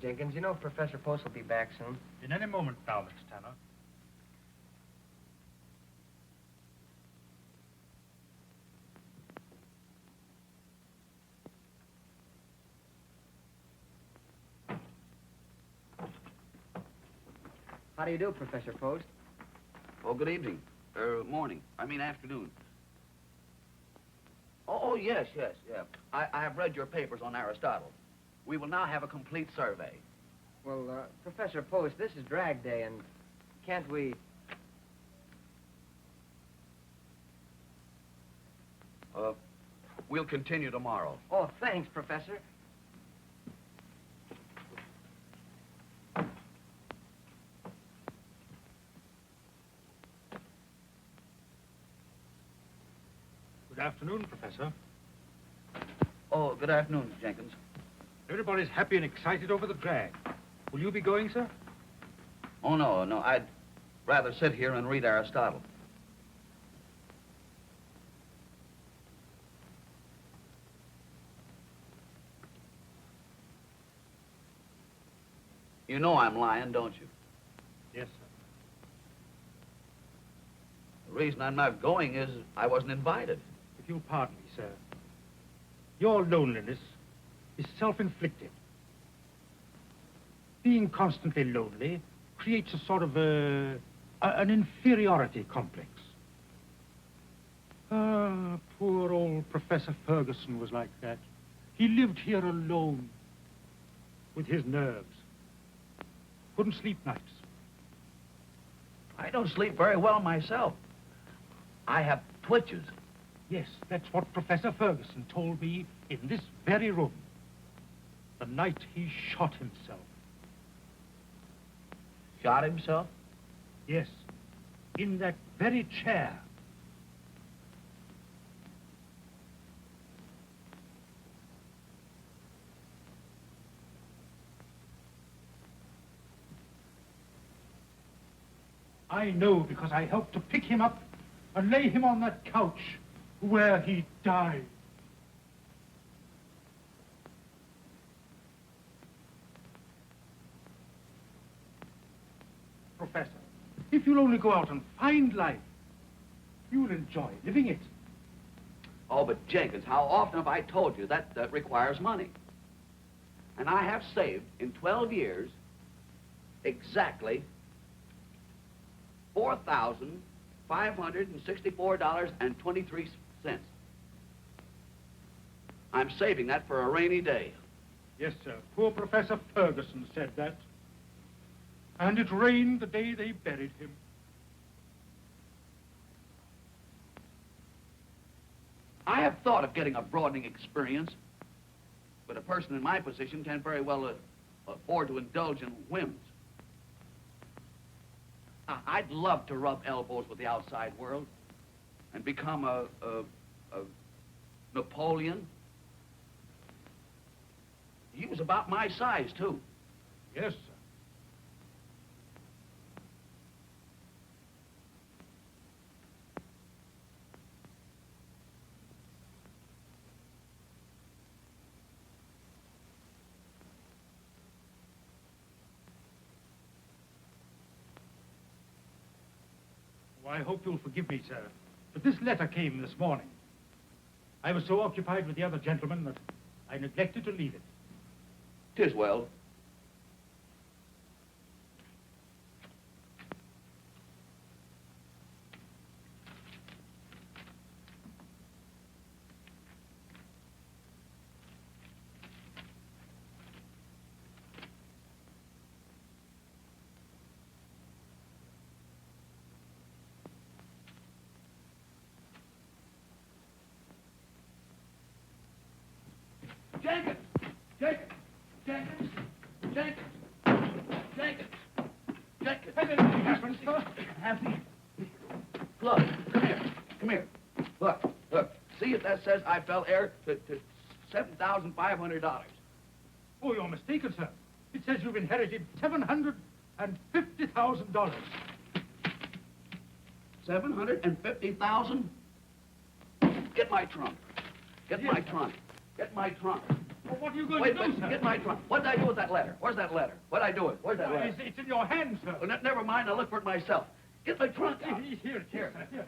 Jenkins. You know Professor Post will be back soon. In any moment now, Mr. Tanner. How do you do, Professor Post? Oh, good evening. Morning. I mean afternoon. Oh, yes, yeah. I have read your papers on Aristotle. We will now have a complete survey. Well, Professor Post, this is drag day, and can't we... We'll continue tomorrow. Oh, thanks, Professor. Good afternoon, Professor. Oh, good afternoon, Jenkins. Everybody's happy and excited over the drag. Will you be going, sir? Oh, no. I'd rather sit here and read Aristotle. You know I'm lying, don't you? Yes, sir. The reason I'm not going is I wasn't invited. If you'll pardon me, sir, your loneliness is self-inflicted. Being constantly lonely creates a sort of an inferiority complex. Ah, poor old Professor Ferguson was like that. He lived here alone with his nerves. Couldn't sleep nights. I don't sleep very well myself. I have twitches. Yes, that's what Professor Ferguson told me in this very room. The night he shot himself. Shot himself? Yes, in that very chair. I know because I helped to pick him up and lay him on that couch where he died. Professor, if you'll only go out and find life, you'll enjoy living it. Oh, but Jenkins, how often have I told you that requires money? And I have saved in 12 years exactly $4,564.23. I'm saving that for a rainy day. Yes, sir. Poor Professor Ferguson said that. And it rained the day they buried him. I have thought of getting a broadening experience, but a person in my position can't very well afford to indulge in whims. I'd love to rub elbows with the outside world and become a Napoleon. He was about my size, too. Yes, sir. I hope you'll forgive me, sir, but this letter came this morning. I was so occupied with the other gentleman that I neglected to leave it. 'Tis well. Jenkins! Jenkins! Jenkins! Jenkins! Jenkins! Jenkins! Has anything happened, sir? Look, come here. Look. See if that says I fell heir to $7,500. Oh, you're mistaken, sir. It says you've inherited $750,000. $750,000? Get my trunk. Get my trunk. Get my trunk. Well, what are you going Wait, to do, wait, sir? get my trunk. What did I do with that letter? Where's that letter? What did I do with it? Where's that letter? It's in your hand, sir. Oh, never mind, I'll look for it myself. Get my trunk out. Here, sir, here.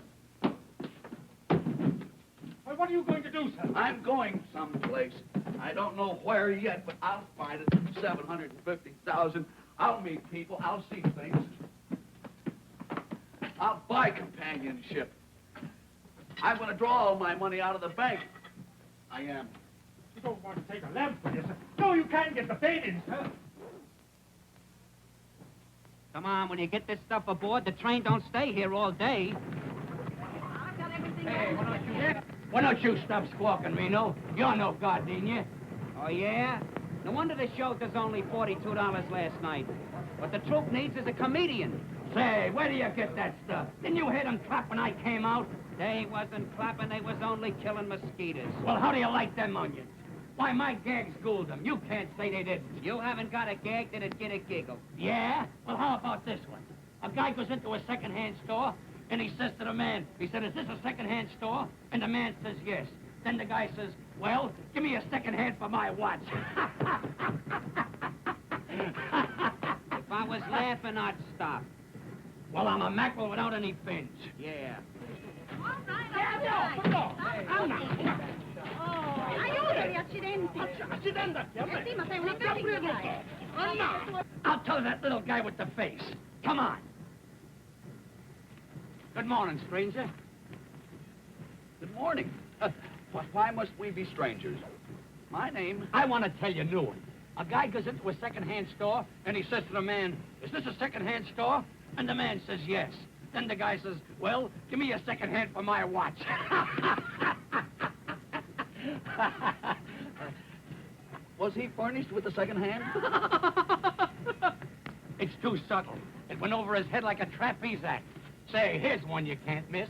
Well, what are you going to do, sir? I'm going someplace. I don't know where yet, but I'll find it. 750,000. I'll meet people. I'll see things. I'll buy companionship. I'm going to draw all my money out of the bank. I am. You don't want to take a lamp for you, sir. No, you can't get the bait in, sir. Come on, when you get this stuff aboard, the train don't stay here all day. Hey, why don't you stop squawking, Reno? You're no god, ain't you? Oh, yeah? No wonder the show does only $42 last night. What the troupe needs is a comedian. Say, where do you get that stuff? Didn't you hear them clap when I came out? They wasn't clapping, they was only killing mosquitoes. Well, how do you like them onions? Why, my gags schooled them. You can't say they didn't. You haven't got a gag that'd get a giggle. Yeah? Well, how about this one? A guy goes into a second-hand store, and he says to the man, he said, is this a second-hand store? And the man says, yes. Then the guy says, well, give me a second-hand for my watch. If I was laughing, I'd stop. Well, I'm a mackerel without any fins. Yeah. Aiutami, accidenti! Sì, ma sei una pelle. Oh, no! I'll tell that little guy with the face. Come on. Good morning, stranger. Good morning. Why must we be strangers? My name... I want to tell you a new one. A guy goes into a second-hand store, and he says to the man, is this a second-hand store? And the man says, yes. Then the guy says, well, give me a second-hand for my watch. Was he furnished with a second hand? It's too subtle. It went over his head like a trapeze act. Say, here's one you can't miss.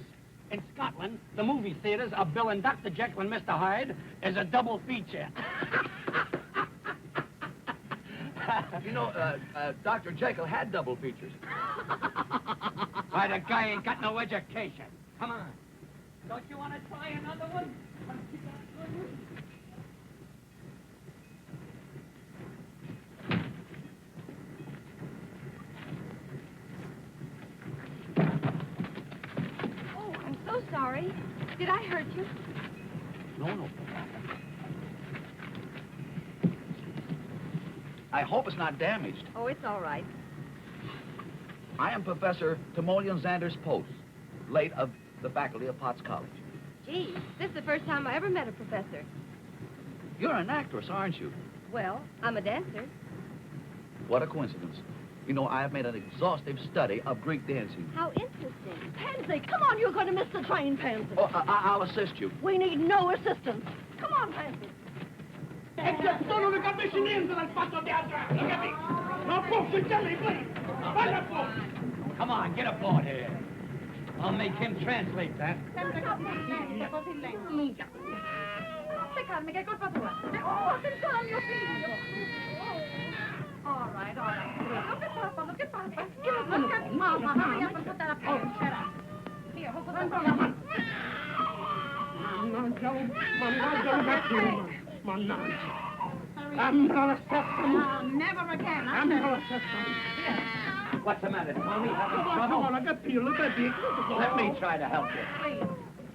In Scotland, the movie theaters are billing Dr. Jekyll and Mr. Hyde as a double feature. You know, Dr. Jekyll had double features. Why, the guy ain't got no education. Come on. Don't you want to try another one? Oh, I'm so sorry. Did I hurt you? No. I hope it's not damaged. Oh, it's all right. I am Professor Timoleon Xander's Post, late of the faculty of Potts College. Gee, this is the first time I ever met a professor. You're an actress, aren't you? Well, I'm a dancer. What a coincidence. You know, I have made an exhaustive study of Greek dancing. How interesting. Pansy, come on, you're going to miss the train, Pansy. Oh, I'll assist you. We need no assistance. Come on, Pansy. Sono le capisci niente del fatto teatrale, lo capisci? Non può succedere, please. Vaya fuori. Come on, get aboard here. I'll make him translate that. Calmi, che colpa tua? Oh, attenzione al mio figlio. All right. Ma che passa? Mamma mia, per tutta la pera. Io, Mannaggia. Ammola stessa. never again. Ammola stessa. What's the matter, Tony? Having Come trouble? on, capito, baby. Let me try to help you.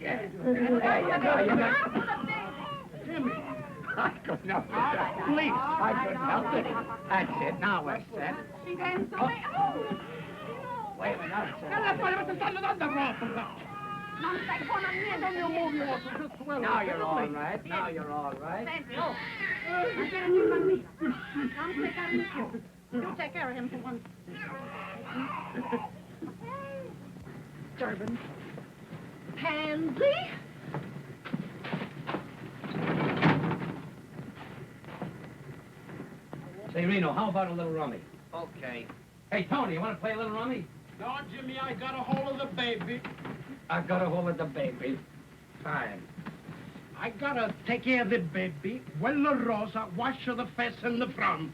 Yeah. There you go. Jimmy. I couldn't help it. Please, I couldn't help it. That's it. Now we're set. She danced away. Oh, Wait a minute. That's it. non stai buona niente. Now you're all right. Now you're all right. Senti, oh. Non c'era più il bambino. Non fregarmi più. You take care of him for once. Durbin. Pansy? Say, Reno, how about a little rummy? Okay. Hey, Tony, you want to play a little rummy? No, Jimmy, I got a hold of the baby. I got a hold of the baby. Fine. I gotta take care of the baby. Well, Rosa, wash the face in the front.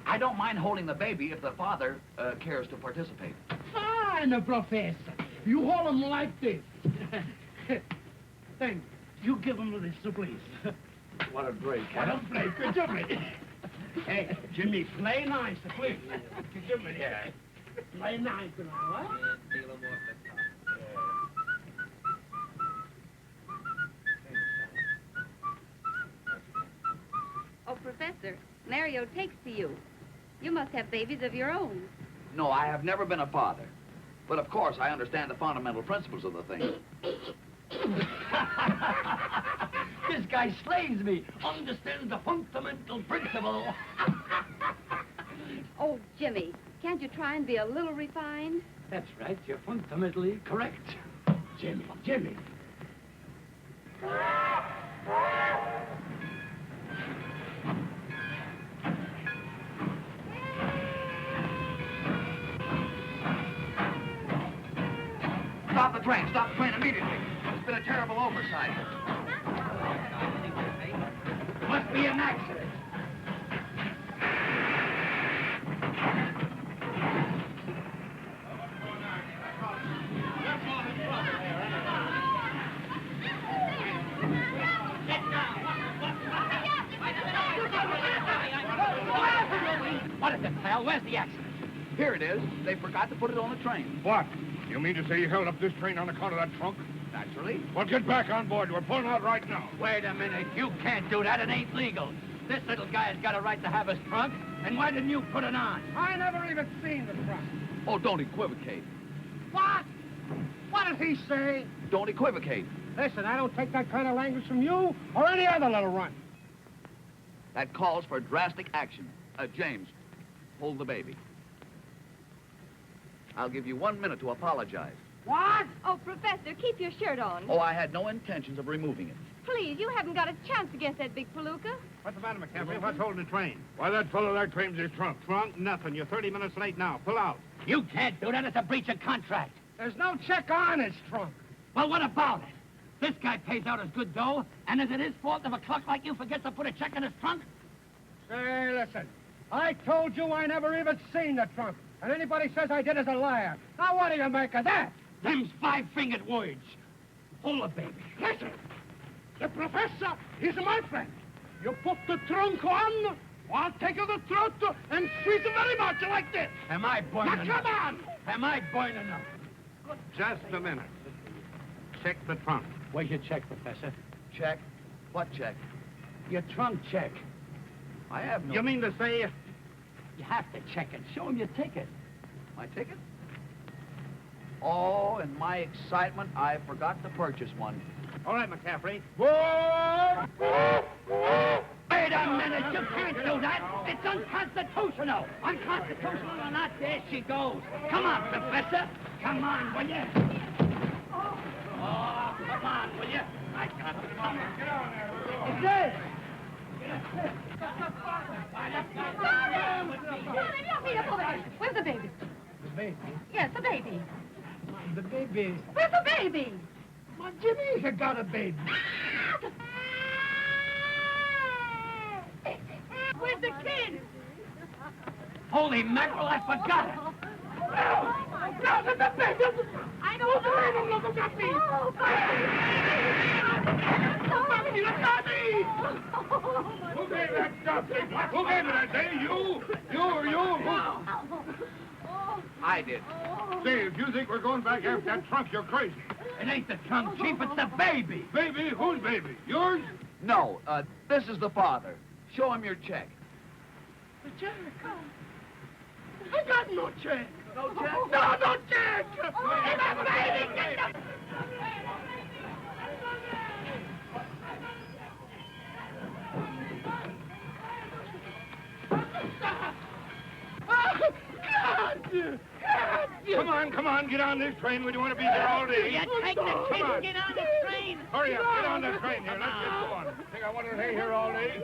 I don't mind holding the baby if the father cares to participate. Fine, Professor. You hold him like this. Thank you. You give him this, please. What a break. What a break, Jimmy. Hey, Jimmy, play nice, please. Jimmy, yeah. Play nice, you know, what? Oh, Professor, Mario takes to you. You must have babies of your own. No, I have never been a father. But of course, I understand the fundamental principles of the thing. This guy slays me. Understands the fundamental principle. Oh, Jimmy, can't you try and be a little refined? That's right. You're fundamentally correct. Jimmy. Stop the train immediately. It's been a terrible oversight. Must be an accident. What is it, pal? Where's the accident? Here it is. They forgot to put it on the train. What? You mean to say you held up this train on account of that trunk? Naturally. Well, get back on board. We're pulling out right now. Wait a minute. You can't do that. It ain't legal. This little guy has got a right to have his trunk. And why didn't you put it on? I never even seen the trunk. Oh, don't equivocate. What? What did he say? Don't equivocate. Listen, I don't take that kind of language from you or any other little runt. That calls for drastic action. James, hold the baby. I'll give you 1 minute to apologize. What? Oh, Professor, keep your shirt on. Oh, I had no intentions of removing it. Please, you haven't got a chance against that big palooka. What's the matter, McCaffrey? What's holding the train? Why, that fellow there claims his trunk. Trunk? Nothing. You're 30 minutes late now. Pull out. You can't do that. It's a breach of contract. There's no check on his trunk. Well, what about it? This guy pays out his good dough, and is it his fault if a clock like you forgets to put a check in his trunk? Hey, listen. I told you I never even seen the trunk. And anybody says I did is a liar. Now, what do you make of that? Them's five-fingered words. Pull the baby. Listen. The professor is my friend. You put the trunk on, I'll take the throat and squeeze it very much like this. Am I burning Now, come on. Am I burning up? Just a minute. Check the trunk. Where's your check, Professor? Check? What check? Your trunk check. I have no... You mean to say... You have to check it. Show him your ticket. My ticket? Oh, in my excitement, I forgot to purchase one. All right, McCaffrey. Wait a minute. You can't do that. It's unconstitutional. Unconstitutional or not, there she goes. Come on, Professor. Come on, will you? Oh, come on, will you? I got it. Come on. Get on there. It's it. Where's the baby? The baby? Yes, the baby. The baby... Where's the baby? My Jimmy's got a baby. Where's the kid? Holy mackerel, I forgot it. No, the baby! I don't know. Look at me! Oh, Mommy, look at me! Who gave that stuff? Who gave it? I say you? I did. Say, if you think we're going back after that trunk, you're crazy. It ain't the trunk, Chief. It's the baby. Baby? Whose baby? Yours? No, this is the father. Show him your check. The check? I got no check. No check? No check! The baby! Come on, get on this train. We don't want to be here all day. You take the kid and get on the train. Hurry up, get on that train here. Let's get going. Think I want to stay here all day?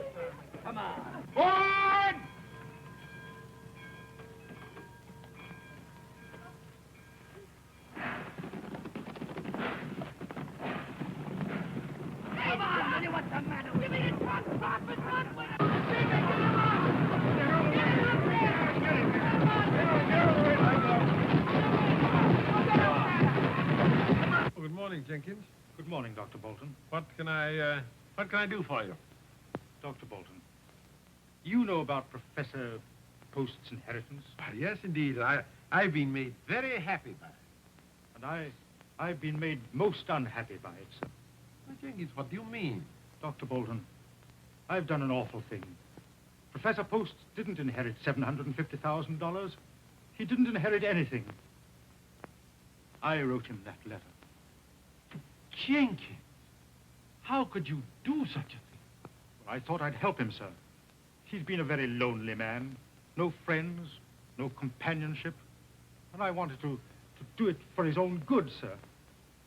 Come on. Forward! Come on, Willie, what's the matter? Give me the trunk, Prof, run with it. Good morning, Jenkins. Good morning, Dr. Bolton. What can I do for you? Dr. Bolton, you know about Professor Post's inheritance? Yes, indeed. I've been made very happy by it. And I've been made most unhappy by it, sir. Well, Jenkins, what do you mean? Dr. Bolton, I've done an awful thing. Professor Post didn't inherit $750,000. He didn't inherit anything. I wrote him that letter. Jenkins, how could you do such a thing? Well, I thought I'd help him, sir. He's been a very lonely man. No friends, no companionship. And I wanted to do it for his own good, sir.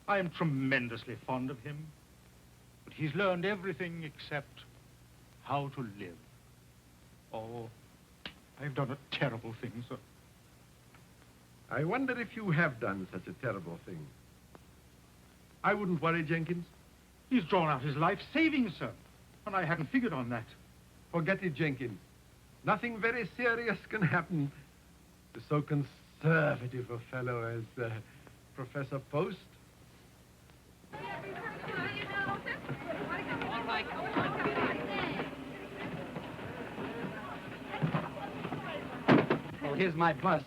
I am tremendously fond of him. But he's learned everything except how to live. Oh, I've done a terrible thing, sir. I wonder if you have done such a terrible thing. I wouldn't worry, Jenkins. He's drawn out his life savings, sir. And I hadn't figured on that. Forget it, Jenkins. Nothing very serious can happen to so conservative a fellow as Professor Post. Well, here's my bus.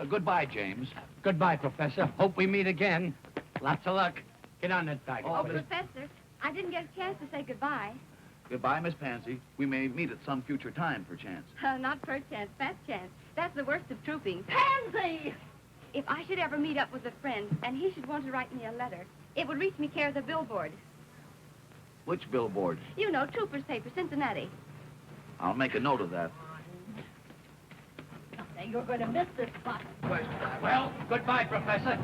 Goodbye, James. Goodbye, Professor. Hope we meet again. Lots of luck. Get on that bike. Oh, Professor, I didn't get a chance to say goodbye. Goodbye, Miss Pansy. We may meet at some future time, perchance. Not first chance, fast chance. That's the worst of trooping. Pansy! If I should ever meet up with a friend and he should want to write me a letter, it would reach me care of the billboard. Which billboard? You know, Trooper's paper, Cincinnati. I'll make a note of that. Now, you're going to miss this bus. Well, goodbye, Professor.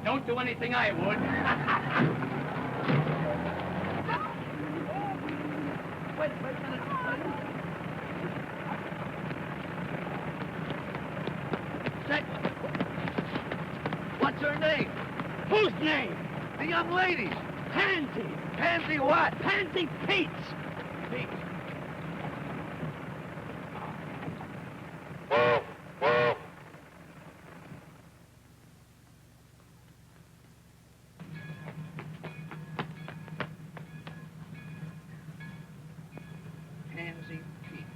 Don't do anything I would. Wait a minute. What's her name? Whose name? The young lady's. Pansy. Pansy what? Pansy Pete's. Pete. Pansy Pete.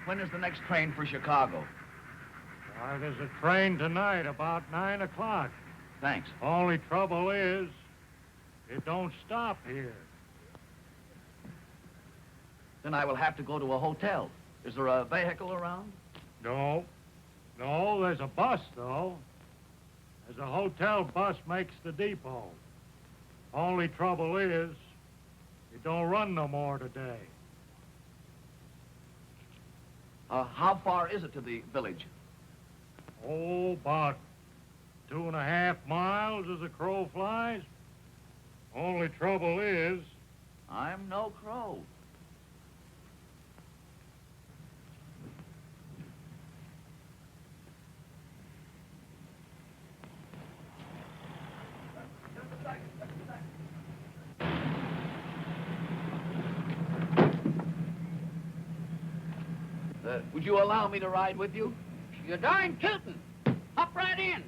When is the next train for Chicago? There's a train tonight about 9 o'clock. Thanks. Only trouble is, it don't stop here. Then I will have to go to a hotel. Is there a vehicle around? No, there's a bus, though. There's a hotel bus makes the depot. Only trouble is, it don't run no more today. How far is it to the village? Oh, about 2.5 miles as a crow flies. Only trouble is, I'm no crow. Would you allow me to ride with you? You're darn tootin'. Hop right in.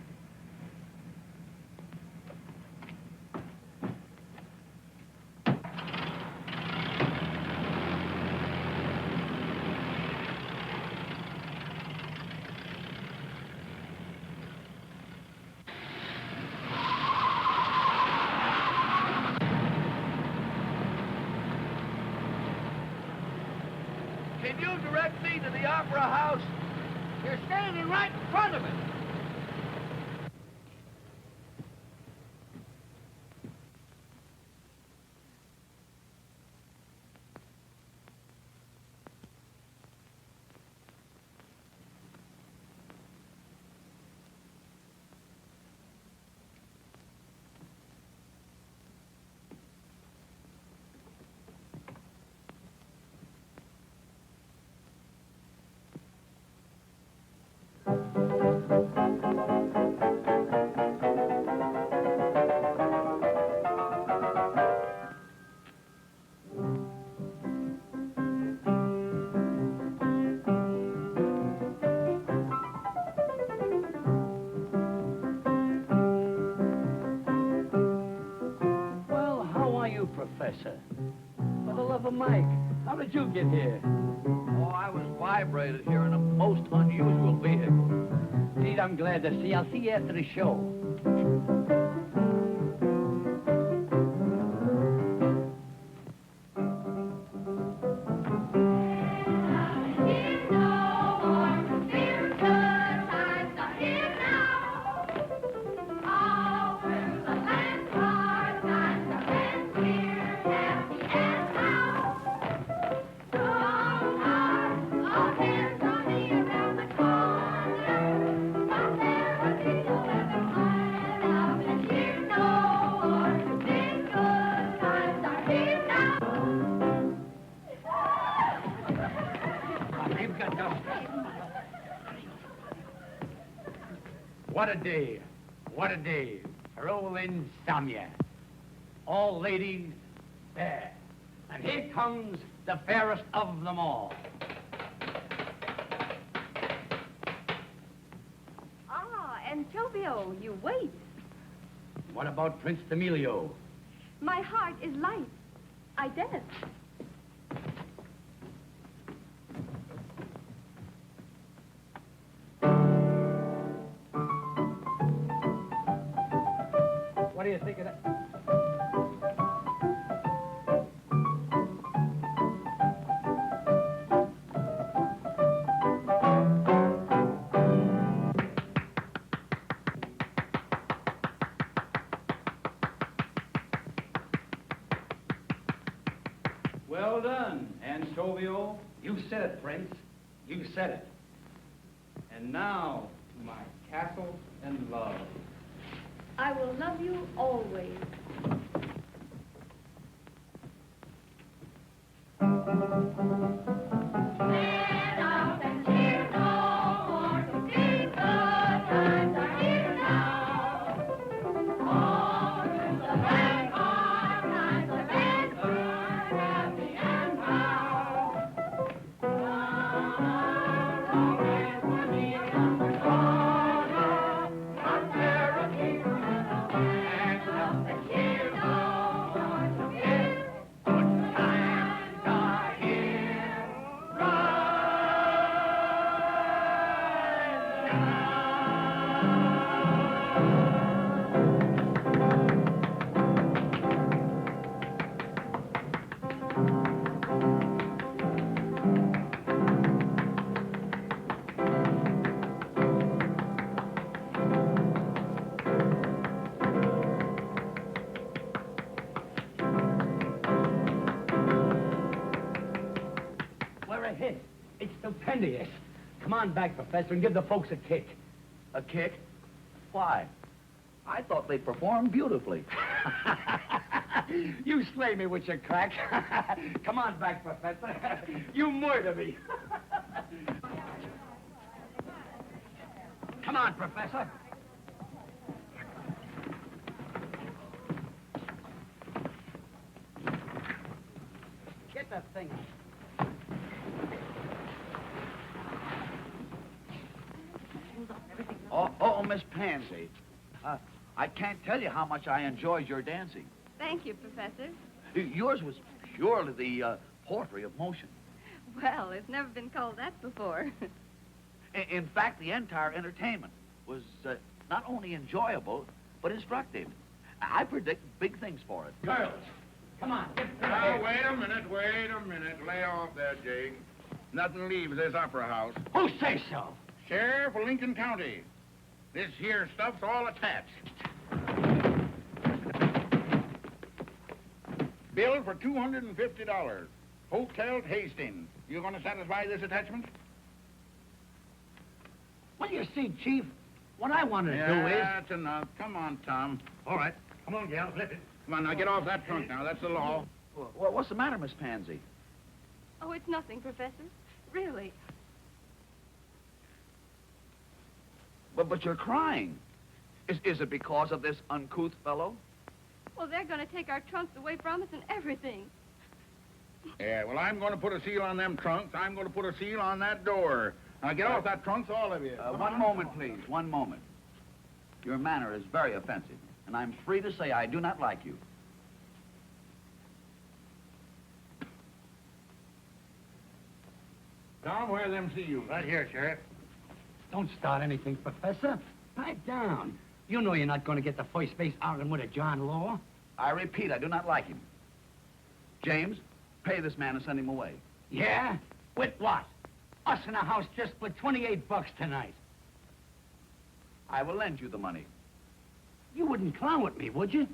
Can you direct me to the Opera House? You're standing right in front of it. Professor. For the love of Mike, how did you get here? Oh, I was vibrated here in a most unusual vehicle. Indeed, I'm glad to see. I'll see you after the show. What a day. What a day for old insomnia. All ladies there. And here comes the fairest of them all. Ah, Antonio, you wait. What about Prince Emilio? My heart is light. I dance. What do you think of that? Well done, Antonio. You said it, Prince. You said it. And now to my castle and love. I will love you always. We're a hit. It's stupendous. Come on back, Professor, and give the folks a kick. A kick? Why? I thought they performed beautifully. You slay me with your crack. Come on back, Professor. You murder me. Come on, Professor. Get that thing. Oh, Miss Pansy. I can't tell you how much I enjoyed your dancing. Thank you, Professor. Yours was purely the poetry of motion. Well, it's never been called that before. In fact, the entire entertainment was not only enjoyable, but instructive. I predict big things for it. Girls, come on. Now, wait a minute. Lay off there, Jake. Nothing leaves this opera house. Who says so? Sheriff of Lincoln County. This here stuff's all attached. Bill for $250. Hotel Hastings. You gonna satisfy this attachment? Well, you see, Chief, what I wanted to do is... That's enough. Come on, Tom. All right. Come on, gal. Flip it. Come on, now get off that trunk now. That's the law. Well, what's the matter, Miss Pansy? Oh, it's nothing, Professor. Really. But you're crying. Is it because of this uncouth fellow? Well, they're going to take our trunks away from us and everything. Yeah, well, I'm going to put a seal on them trunks. I'm going to put a seal on that door. Now, get off that trunks, all of you. One moment, please. One moment. Your manner is very offensive, and I'm free to say I do not like you. Tom, where are them seals? Right here, Sheriff. Don't start anything, Professor. Pipe down. You know you're not going to get the first base arguing with a John Law. I repeat, I do not like him. James, pay this man and send him away. Yeah? With what? Us in the house just split $28 tonight. I will lend you the money. You wouldn't clown with me, would you?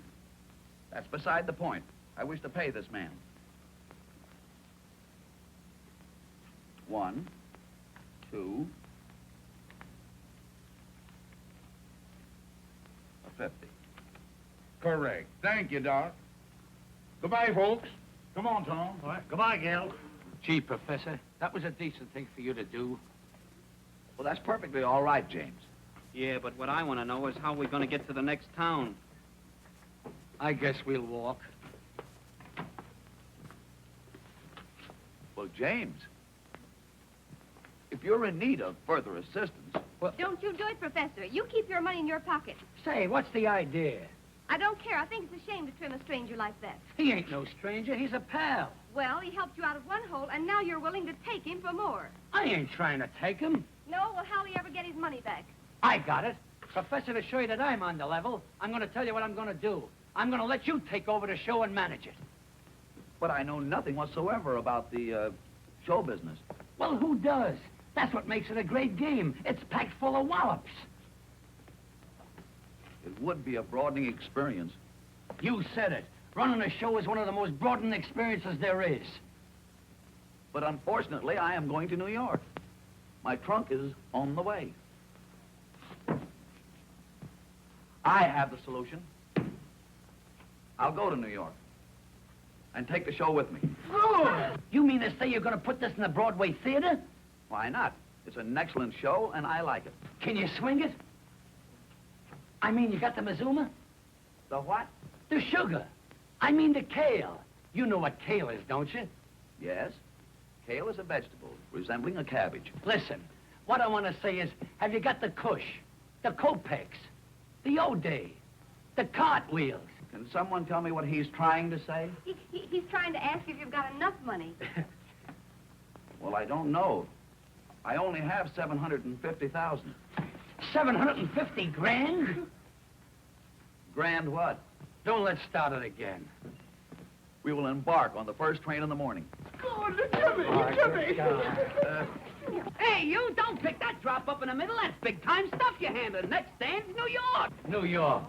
That's beside the point. I wish to pay this man. 1, 2, $50. Correct. Thank you, Doc. Goodbye, folks. Come on, Tom. All right. Goodbye, Gil. Gee, Professor, that was a decent thing for you to do. Well, that's perfectly all right, James. Yeah, but what I want to know is how we're going to get to the next town. I guess we'll walk. Well, James, if you're in need of further assistance... Don't you do it, Professor. You keep your money in your pocket. Say, what's the idea? I don't care. I think it's a shame to trim a stranger like that. He ain't no stranger. He's a pal. Well, he helped you out of one hole, and now you're willing to take him for more. I ain't trying to take him. No? Well, how'll he ever get his money back? I got it. Professor, to show you that I'm on the level, I'm going to tell you what I'm going to do. I'm going to let you take over the show and manage it. But I know nothing whatsoever about the, show business. Well, who does? That's what makes it a great game. It's packed full of wallops. It would be a broadening experience. You said it. Running a show is one of the most broadening experiences there is. But unfortunately, I am going to New York. My trunk is on the way. I have the solution. I'll go to New York and take the show with me. Oh! You mean to say you're going to put this in the Broadway theater? Why not? It's an excellent show, and I like it. Can you swing it? I mean, you got the Mazuma? The what? The sugar. I mean the kale. You know what kale is, don't you? Yes. Kale is a vegetable resembling a cabbage. Listen, what I want to say is, have you got the Kush, the Kopex, the O'Day, the cartwheels? Can someone tell me what he's trying to say? He's trying to ask if you've got enough money. Well, I don't know. I only have $750,000. 750 grand? Grand what? Don't let's start it again. We will embark on the first train in the morning. Good, Jimmy! Hey, you don't pick that drop up in the middle. That's big-time stuff you're handling. Next stand's New York. New York.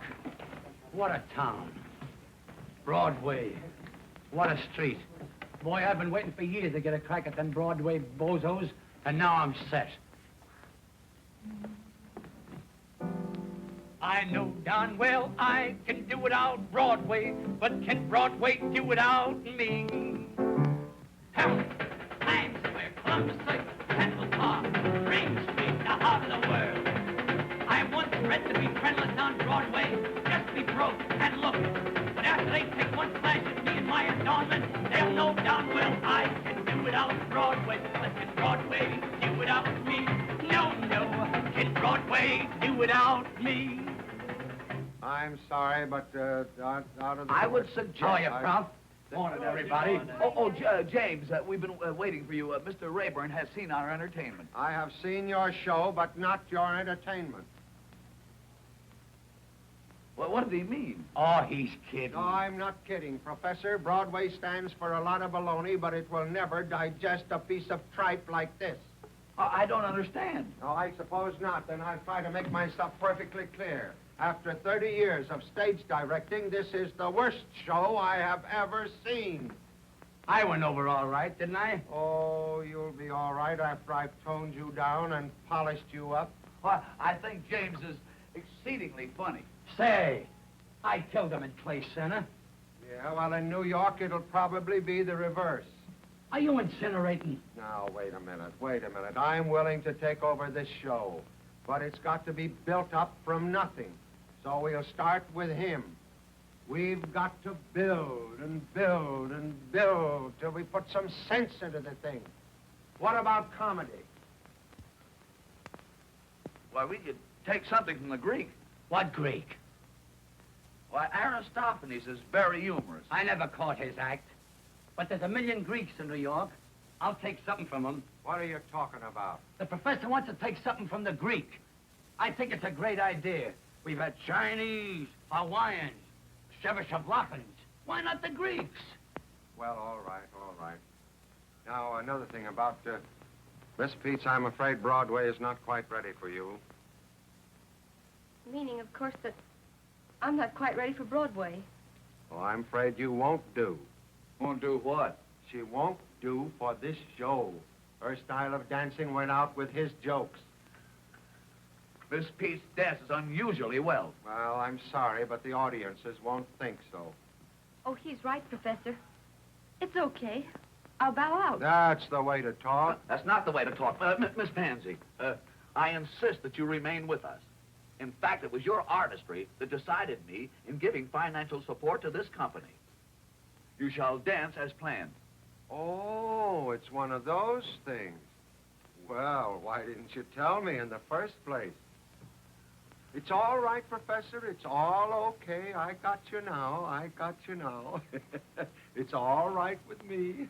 What a town. Broadway. What a street. Boy, I've been waiting for years to get a crack at them Broadway bozos, and now I'm set. I know darn well I can do without Broadway, but can Broadway do without me? Times Square, Columbus Circus, Central Park, Main Street, the heart of the world. I once bred to be friendless on Broadway, just be broke and look. But after they take one flash at me and my adornment, they'll know darn well I can do without Broadway, but can Broadway do without me? No, can Broadway do without me? I'm sorry, but out of the... I would suggest... How are you, Prof? Morning, everybody. James, we've been waiting for you. Mr. Rayburn has seen our entertainment. I have seen your show, but not your entertainment. Well, what did he mean? Oh, he's kidding. No, I'm not kidding, Professor. Broadway stands for a lot of baloney, but it will never digest a piece of tripe like this. I don't understand. No, I suppose not. Then I'll try to make myself perfectly clear. After 30 years of stage directing, this is the worst show I have ever seen. I went over all right, didn't I? Oh, you'll be all right after I've toned you down and polished you up. Well, I think James is exceedingly funny. Say, I killed him in Clay Center. Yeah, well, in New York, it'll probably be the reverse. Are you incinerating? Now, wait a minute. I'm willing to take over this show, but it's got to be built up from nothing. So we'll start with him. We've got to build and build and build till we put some sense into the thing. What about comedy? Why, we could take something from the Greek. What Greek? Why, Aristophanes is very humorous. I never caught his act. But there's a million Greeks in New York. I'll take something from him. What are you talking about? The professor wants to take something from the Greek. I think it's a great idea. We've had Chinese, Hawaiians, Czechoslovakians. Why not the Greeks? Well, all right, all right. Now, another thing about, Miss Peets, I'm afraid Broadway is not quite ready for you. Meaning, of course, that I'm not quite ready for Broadway. Well, I'm afraid you won't do. Won't do what? She won't do for this show. Her style of dancing went out with his jokes. Miss Pete's dances unusually well. Well, I'm sorry, but the audiences won't think so. Oh, he's right, Professor. It's okay. I'll bow out. That's the way to talk. That's not the way to talk. Miss Pansy, I insist that you remain with us. In fact, it was your artistry that decided me in giving financial support to this company. You shall dance as planned. Oh, it's one of those things. Well, why didn't you tell me in the first place? It's all right, Professor. It's all okay. I got you now. I got you now. It's all right with me.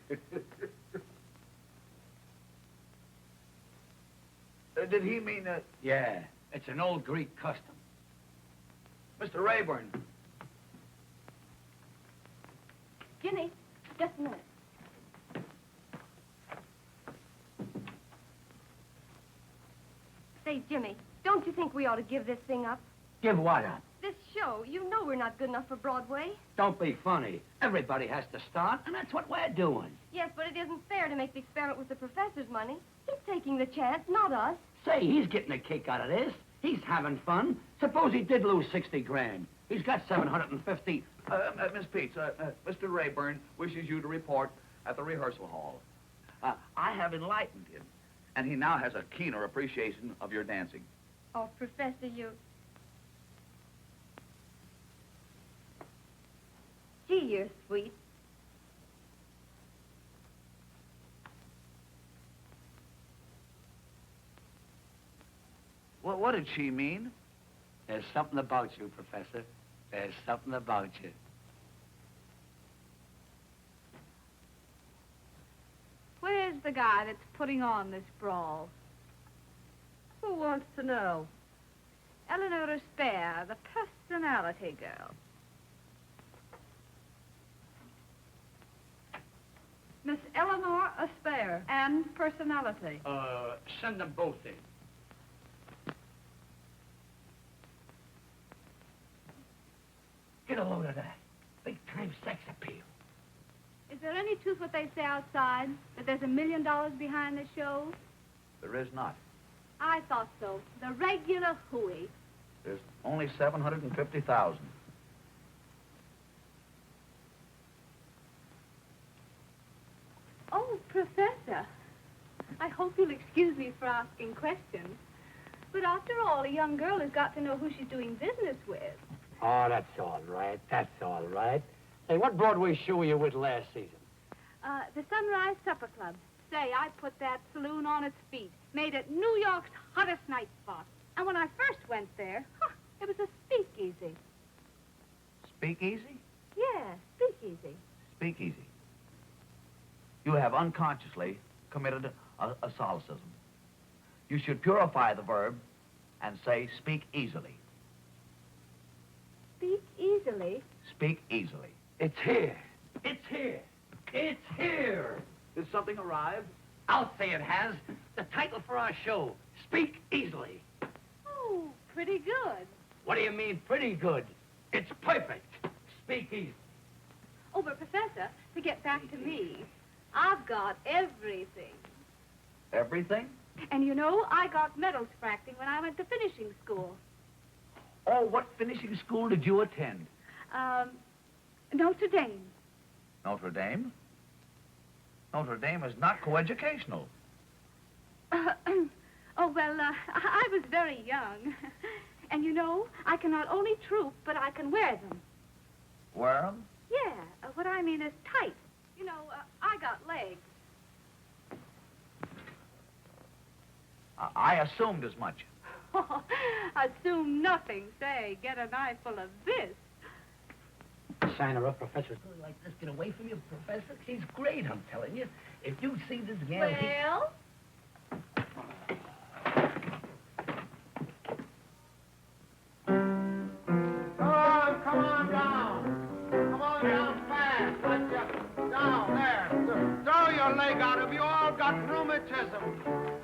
Did he mean that? Yeah, it's an old Greek custom. Mr. Rayburn. Ginny, just a minute. Say, Jimmy, don't you think we ought to give this thing up? Give what up? This show, you know we're not good enough for Broadway. Don't be funny. Everybody has to start, and that's what we're doing. Yes, but it isn't fair to make the experiment with the professor's money. He's taking the chance, not us. Say, he's getting a kick out of this. He's having fun. Suppose he did lose 60 grand. He's got 750. Miss Peets, Mr. Rayburn wishes you to report at the rehearsal hall. I have enlightened him, and he now has a keener appreciation of your dancing. Oh, Professor, you... Gee, you're sweet. Well, what did she mean? There's something about you, Professor. There's something about you. Where's the guy that's putting on this brawl? Who wants to know? Eleanor Spare, the personality girl. Miss Eleanor Aspare and personality. Send them both in. Get a load of that. Big-time sex appeal. Is there any truth what they say outside? That there's $1 million behind the show? There is not. I thought so. The regular hooey. There's only 750,000. Oh, Professor. I hope you'll excuse me for asking questions. But after all, a young girl has got to know who she's doing business with. Oh, that's all right. That's all right. Hey, what Broadway show were you with last season? The Sunrise Supper Club. Say, I put that saloon on its feet. Made it New York's hottest night spot. And when I first went there, it was a speakeasy. Speakeasy? Yeah, speakeasy. Speakeasy. You have unconsciously committed a solecism. You should purify the verb and say speak easily. Speak easily? Speak easily. It's here. It's here. It's here. Did something arrive? I'll say it has. The title for our show, Speak Easily. Oh, pretty good. What do you mean, pretty good? It's perfect. Speak easy. Oh, but Professor, to get back to me, I've got everything. Everything? And you know, I got medals for acting when I went to finishing school. Oh, what finishing school did you attend? Notre Dame. Notre Dame? Notre Dame is not coeducational. Oh, well, I was very young. And you know, I can not only troop, but I can wear them. Wear 'em? Yeah, what I mean is tight. You know, I got legs. I assumed as much. Assume nothing. Say, get an eye full of this. sign her up, Professor. Like this, get away from you, Professor. She's great, I'm telling you. If you see this gal... Well? Come on down. Come on down fast. Down there. Throw your leg out. Have you all got rheumatism?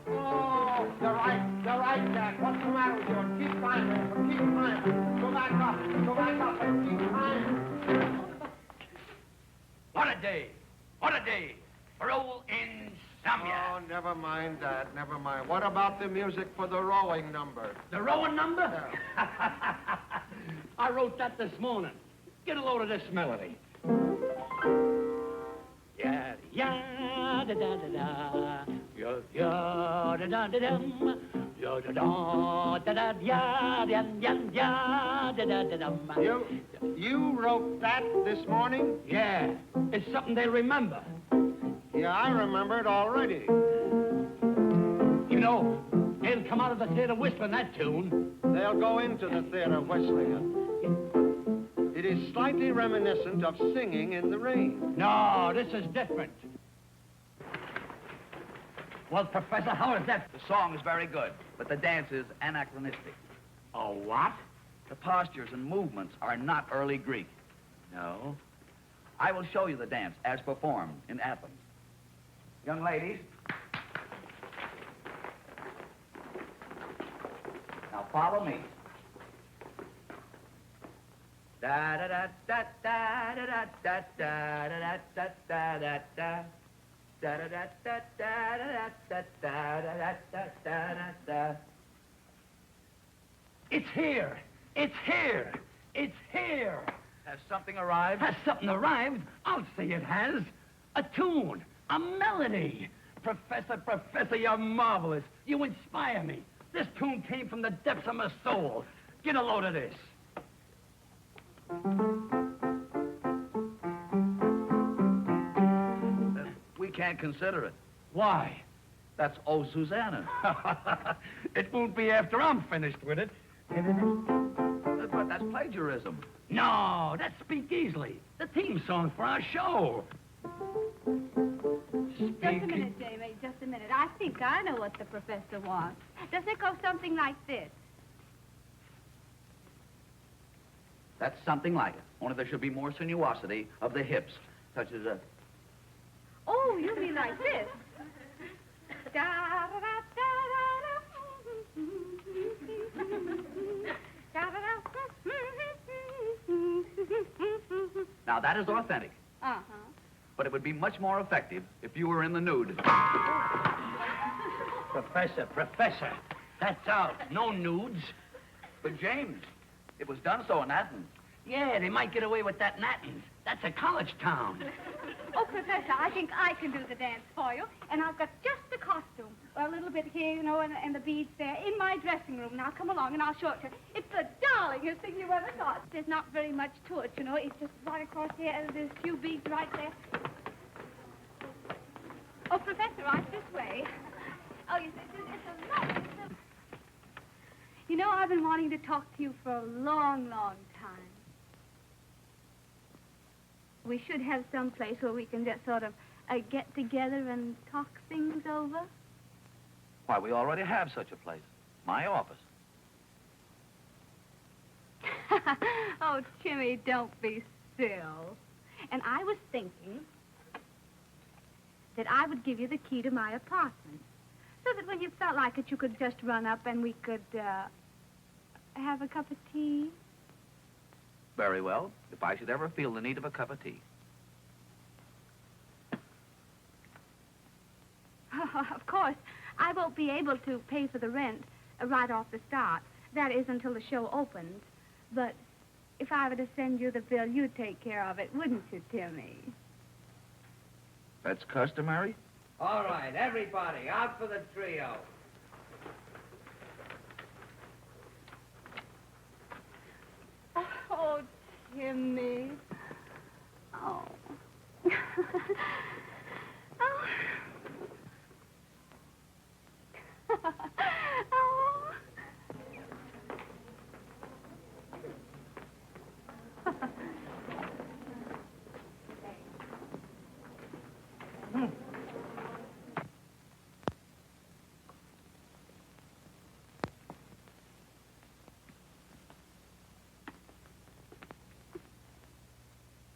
Oh, you're right, Jack. What's the matter with you? Keep climbing. Keep climbing. Go back up and keep climbing. What a day. What a day. Roll insomnia. Oh, never mind that. Never mind. What about the music for the rowing number? The rowing number? I wrote that this morning. Get a load of this melody. Yeah, yeah, da da da da. Yeah, yeah, da da da dum. Yeah, da da da da yeah, yeah, yeah, yeah, da da da dum. You wrote that this morning? Yeah, it's something they remember. Yeah, I remember it already. You know, they'll come out of the theater whistling that tune. They'll go into the theater whistling it. It is slightly reminiscent of singing in the rain. No, this is different. Well, Professor, how is that? The song is very good, but the dance is anachronistic. Oh, what? The postures and movements are not early Greek. No. I will show you the dance as performed in Athens. Young ladies. Now follow me. Da da da da da da da da da da da da da. Da da da da da da da da da da da da. It's here. It's here. It's here. Has something arrived? Has something arrived? I'll say it has. A tune. A melody. Professor, you're marvelous. You inspire me. This tune came from the depths of my soul. Get a load of this. We can't consider it. Why? That's Oh Susanna. It won't be after I'm finished with it. But that's plagiarism. No, that's Speak Easily. The theme song for our show. Just a minute, Jamie, just a minute. I think I know what the professor wants. Doesn't it go something like this? That's something like it. Only there should be more sinuosity of the hips, such as a... Oh, you mean like this? Now, that is authentic. Uh-huh. But it would be much more effective if you were in the nude. Professor, that's out. No nudes. But, James, it was done so in Athens. Yeah, they might get away with that in Athens. That's a college town. Oh, Professor, I think I can do the dance for you. And I've got just the costume. A little bit here, you know, and the beads there in my dressing room. Now, come along and I'll show it to you. It's the darlingest thing you ever saw. There's not very much to it, you know. It's just right across here, and there's a few beads right there. Oh, Professor, right this way. Oh, you see, it's a lot. You know, I've been wanting to talk to you for a long, long time. We should have some place where we can just sort of get together and talk things over. Why, we already have such a place. My office. Oh, Timmy, don't be still. And I was thinking that I would give you the key to my apartment, so that when you felt like it, you could just run up and we could, have a cup of tea. Very well, if I should ever feel the need of a cup of tea. Of course, I won't be able to pay for the rent right off the start. That is until the show opens. But if I were to send you the bill, you'd take care of it, wouldn't you, Timmy? That's customary? All right, everybody, out for the trio. Oh, Timmy. Oh. Oh. Oh.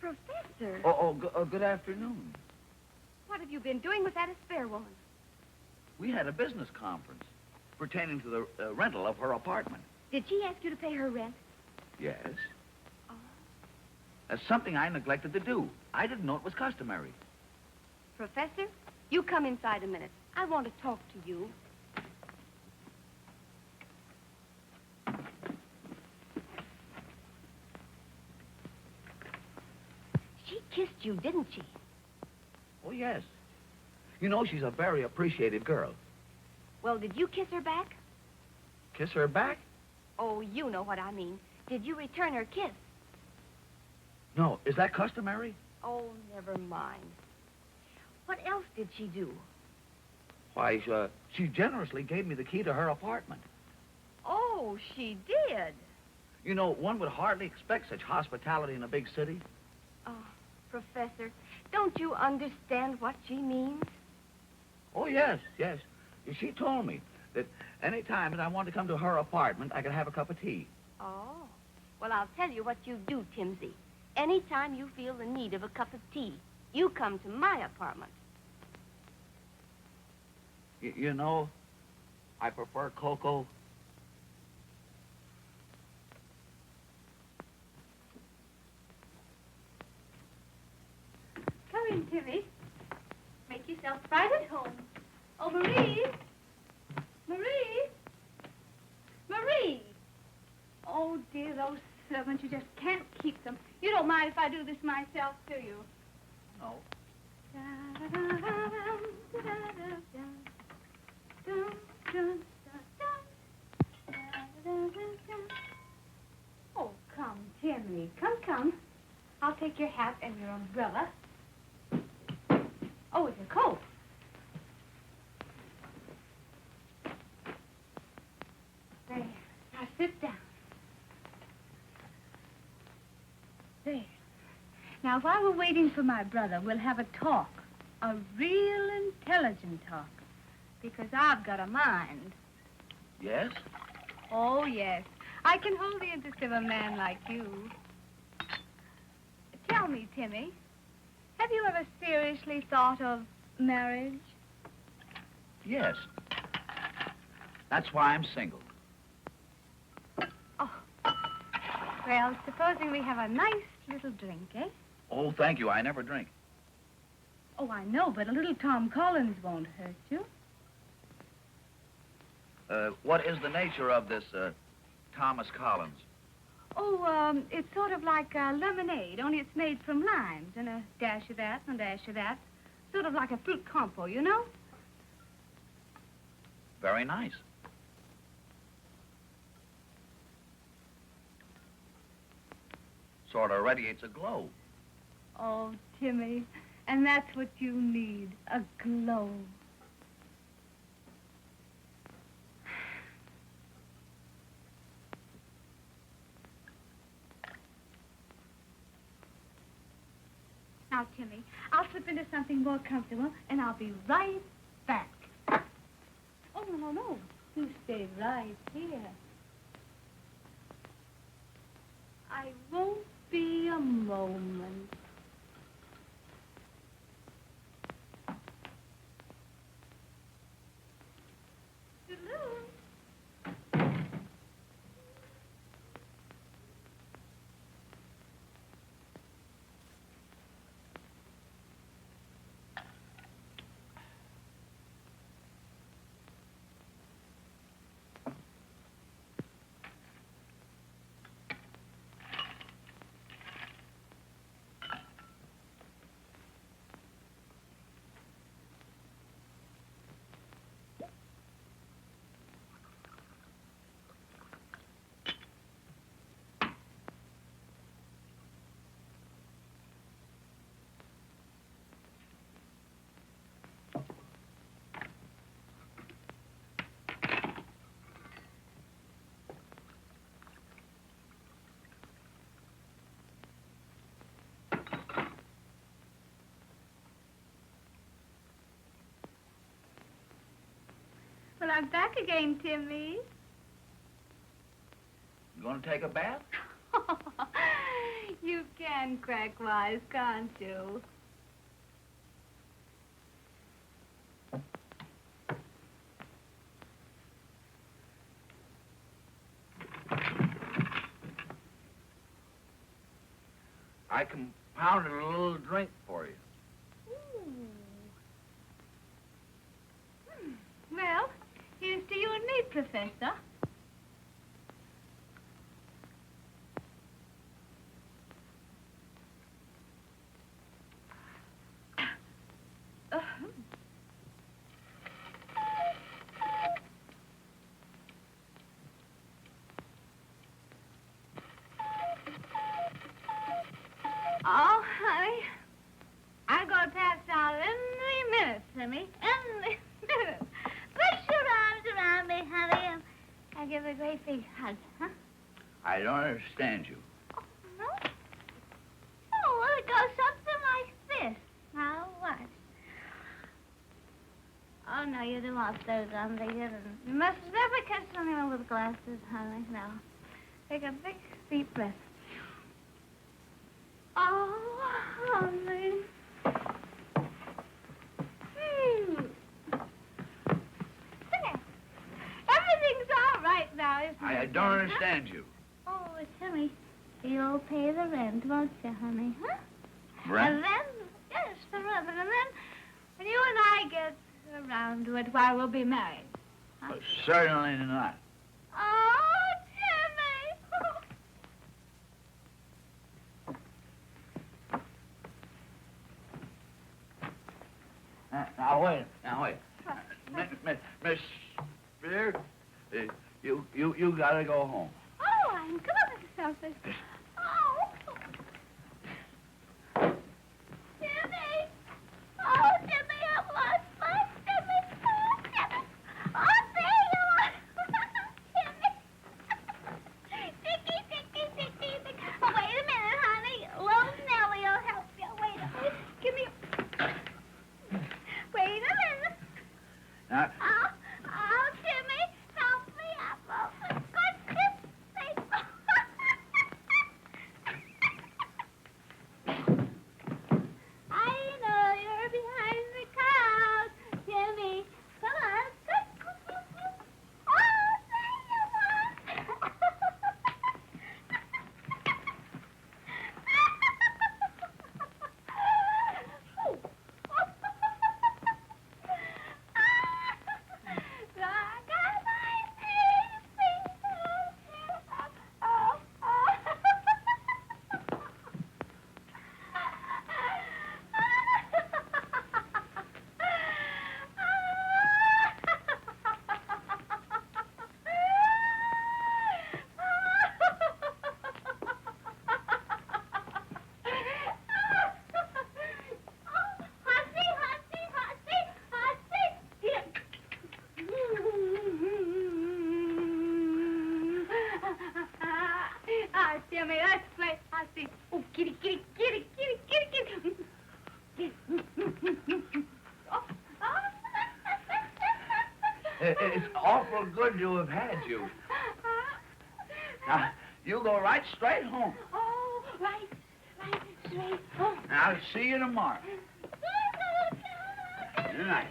Professor, Good afternoon. what have you been doing with that spare woman? We had a business conference pertaining to the rental of her apartment. Did she ask you to pay her rent? Yes. Oh. That's something I neglected to do. I didn't know it was customary. Professor, you come inside a minute. I want to talk to you. She kissed you, didn't she? Oh, yes. You know, she's a very appreciative girl. Well, did you kiss her back? Kiss her back? Oh, you know what I mean. Did you return her kiss? No. Is that customary? Oh, never mind. What else did she do? Why, she generously gave me the key to her apartment. Oh, she did. You know, one would hardly expect such hospitality in a big city. Oh, Professor, don't you understand what she means? Oh, yes, yes. She told me that any time that I wanted to come to her apartment, I could have a cup of tea. Oh. Well, I'll tell you what you do, Timsy. Anytime you feel the need of a cup of tea, you come to my apartment. You know, I prefer cocoa. Come in, Timmy. Make yourself right at home. Oh, Marie! Marie! Marie! Oh, dear, those servants, you just can't keep them. You don't mind if I do this myself, do you? No. Oh, come, Timmy. Come. I'll take your hat and your umbrella. Oh, it's a coat. There. Now sit down. There. Now, while we're waiting for my brother, we'll have a talk. A real intelligent talk. Because I've got a mind. Yes? Oh, yes. I can hold the interest of a man like you. Tell me, Timmy, have you ever seriously thought of marriage? Yes. That's why I'm single. Oh. Well, supposing we have a nice little drink, eh? Oh, thank you. I never drink. Oh, I know, but a little Tom Collins won't hurt you. What is the nature of this, Thomas Collins? Oh, it's sort of like lemonade, only it's made from limes, and a dash of that and a dash of that. Sort of like a fruit compo, you know? Very nice. Sort of radiates a glow. Oh, Timmy, and that's what you need, a glow. Now, Timmy, I'll slip into something more comfortable, and I'll be right back. Oh, no. You stay right here. I won't be a moment. Toodaloo. Well, I'm back again, Timmy. You gonna take a bath? You can crack wise, can't you? I compounded a little drink for you. Well, here's to you and me, Professor. Oh, honey, I'm going to pass out any minute, Timmy. Any minute. Put your arms around me, honey, and I'll give you a great big hug, huh? I don't understand you. Oh, no? Oh, well, it goes something like this. Now, watch. Oh, no, you don't want those on. You must never kiss anyone with glasses, honey. Now, take a big, deep breath. Oh, honey. There. Everything's all right now, isn't it? I don't understand you. Oh, Timmy, you'll pay the rent, won't you, honey? Huh? Rent? And then, yes, the rent. And then, when you and I get around to it, why, we'll be married. Huh? Certainly not. Oh, Timmy! Now, wait. Miss Spear, you gotta go home. Oh, I'm good at something. Oh. Timmy! Oh, Timmy, I've lost my Timmy. Oh, Timmy. Oh, there you are. Timmy. Dicky. Oh, wait a minute, honey. Little Nellie will help you. Wait a minute. Give me... Wait a minute. Now, Oh, Timmy, help me up. Oh, for goodness sake. I know you're behind the couch, Timmy. Come on. Oh, there you are. Timmy, let's play Hussy. Oh, kitty. it's awful good to have had you. Now, you go right straight home. Oh, right straight home. I'll see you tomorrow. Good night.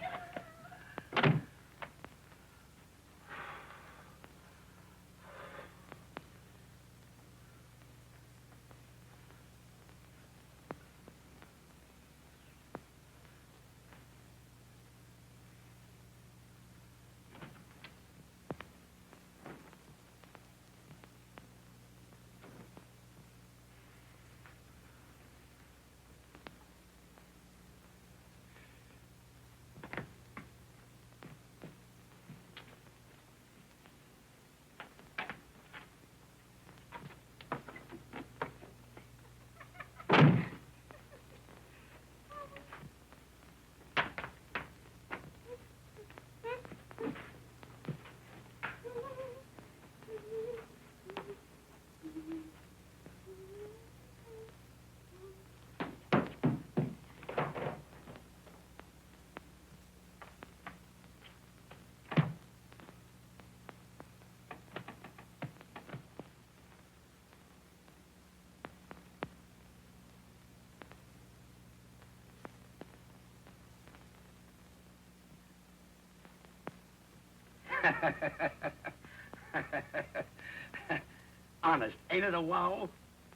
Honest, ain't it a wow?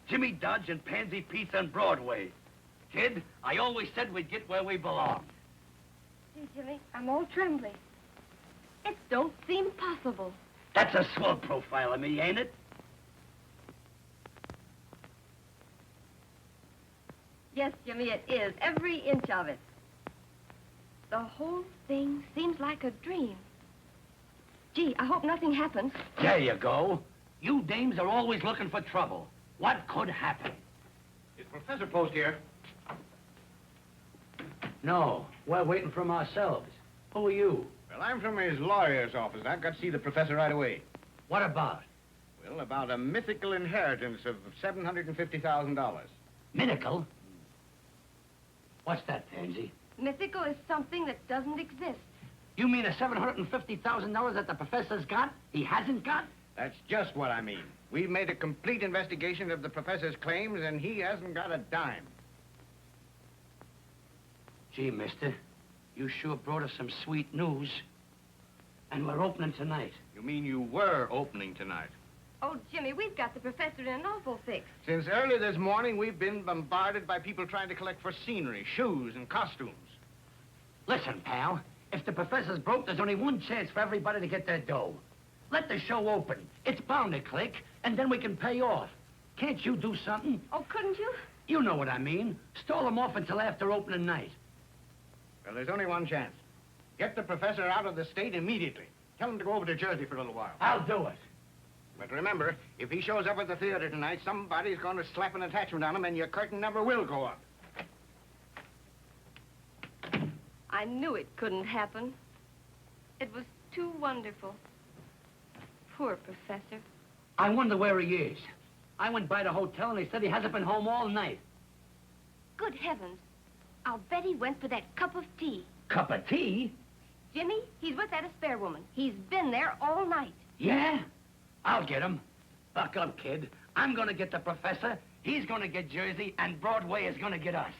Jimmy Dodge and Pansy Pete's on Broadway. Kid, I always said we'd get where we belong. Gee, Jimmy, I'm all trembly. It don't seem possible. That's a swell profile of me, ain't it? Yes, Jimmy, it is. Every inch of it. The whole thing seems like a dream. Gee, I hope nothing happens. There you go. You dames are always looking for trouble. What could happen? Is Professor Post here? No, we're waiting from ourselves. Who are you? Well, I'm from his lawyer's office. I've got to see the professor right away. What about? Well, about a mythical inheritance of $750,000. Mythical? What's that, Pansy? Mythical is something that doesn't exist. You mean the $750,000 that the professor's got, he hasn't got? That's just what I mean. We've made a complete investigation of the professor's claims, and he hasn't got a dime. Gee, mister, you sure brought us some sweet news. And we're opening tonight. You mean you were opening tonight? Oh, Jimmy, we've got the professor in an awful fix. Since early this morning, we've been bombarded by people trying to collect for scenery, shoes, and costumes. Listen, pal, if the professor's broke, there's only one chance for everybody to get their dough. Let the show open. It's bound to click, and then we can pay off. Can't you do something? Oh, couldn't you? You know what I mean. Stall them off until after opening night. Well, there's only one chance. Get the professor out of the state immediately. Tell him to go over to Jersey for a little while. I'll do it. But remember, if he shows up at the theater tonight, somebody's going to slap an attachment on him, and your curtain never will go up. I knew it couldn't happen. It was too wonderful. Poor professor. I wonder where he is. I went by the hotel, and they said he hasn't been home all night. Good heavens. I'll bet he went for that cup of tea. Cup of tea? Jimmy, he's with that spare woman. He's been there all night. Yeah? I'll get him. Buck up, kid. I'm gonna get the professor, he's gonna get Jersey, and Broadway is gonna get us.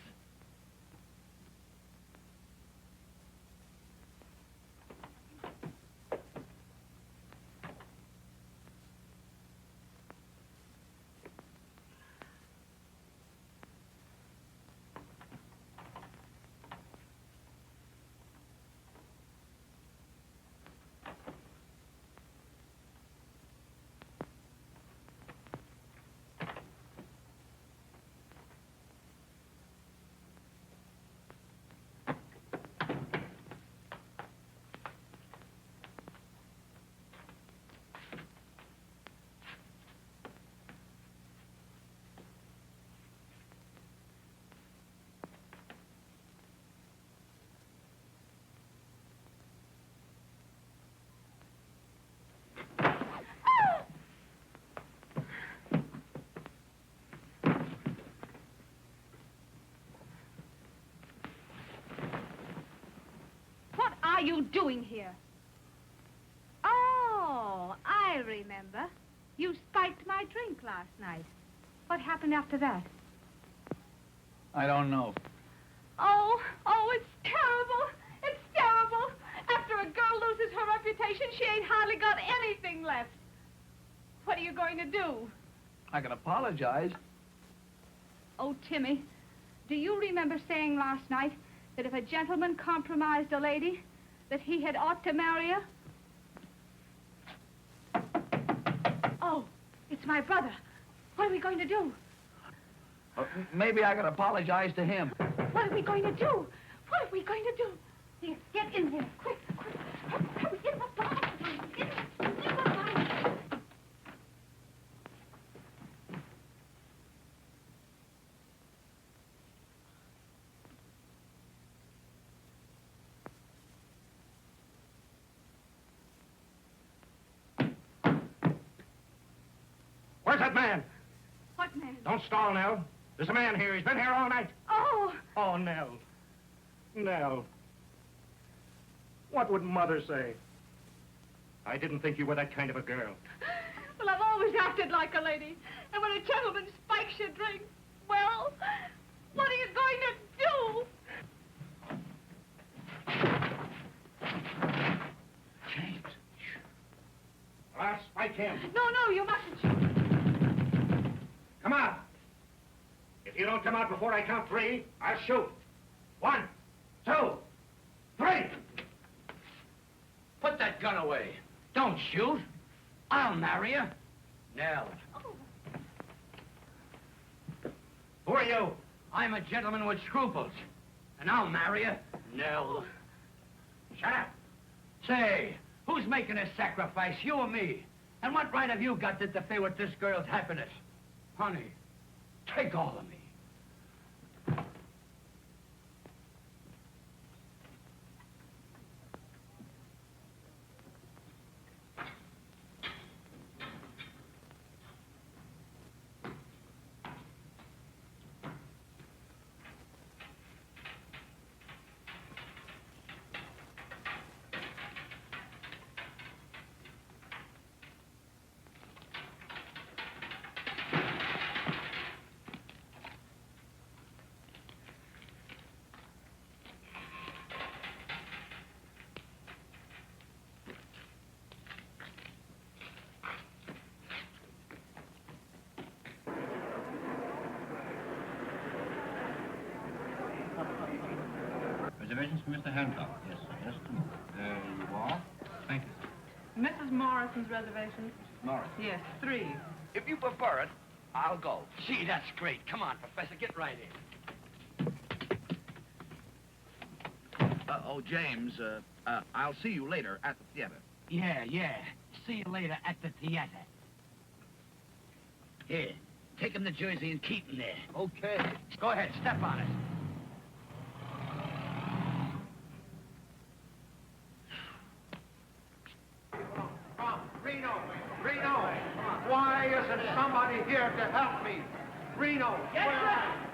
What are you doing here? Oh, I remember. You spiked my drink last night. What happened after that? I don't know. Oh, it's terrible. It's terrible. After a girl loses her reputation, she ain't hardly got anything left. What are you going to do? I can apologize. Oh, Timmy, do you remember saying last night that if a gentleman compromised a lady, that he had ought to marry her? Oh, it's my brother. What are we going to do? Maybe I can apologize to him. What are we going to do? What are we going to do? Here, get in here, quick, quick. Hurry, in the bathroom. In the bathroom. Where's that man? What man? Don't stall, Nell. There's a man here. He's been here all night. Oh, Oh, Nell. Nell. What would Mother say? I didn't think you were that kind of a girl. well, I've always acted like a lady. And when a gentleman spikes your drink, well, what are you going to do? James. him. No, you mustn't shoot. Come out. If you don't come out before I count 3, I'll shoot. 1, 2, 3. Put that gun away. Don't shoot. I'll marry you. Nell. Who are you? I'm a gentleman with scruples. And I'll marry you. Nell. Shut up. Say, who's making this sacrifice, you or me? And what right have you got to interfere with this girl's happiness? Honey, take all of me. Reservations for Mr. Hancock. Yes, sir. Yes, tomorrow. There you are. Thank you, sir. Mrs. Morrison's reservation? Morris. Yes, 3. If you prefer it, I'll go. Gee, that's great. Come on, Professor, get right in. James, I'll see you later at the theater. Yeah. See you later at the theater. Here, take him to Jersey and keep him there. Okay. Go ahead, step on it. Reno, why isn't somebody here to help me? Reno, Yes,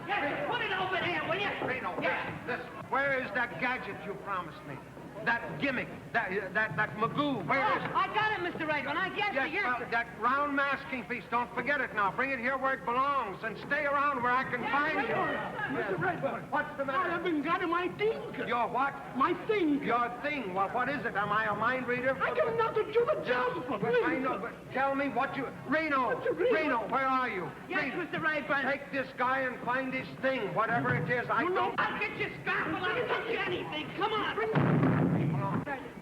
sir. Put it over there, will you? Reno, Yes. listen, where is that gadget you promised me? That gimmick, that Magoo, where is it? I got it, Mr. Rayburn. I guess That round masking piece, don't forget it now. Bring it here where it belongs and stay around where I can find you. Mr. Rayburn. What's the matter? I haven't got my thing. Your what? My thing. Your thing. Well, what is it? Am I a mind reader? I got enough to do the job. I know, but tell me what you... Reno, where are you? Yes, Reno, Mr. Rayburn. take this guy and find his thing, whatever it is. I don't... I'll get your scalpel. I'll touch you anything. Come on.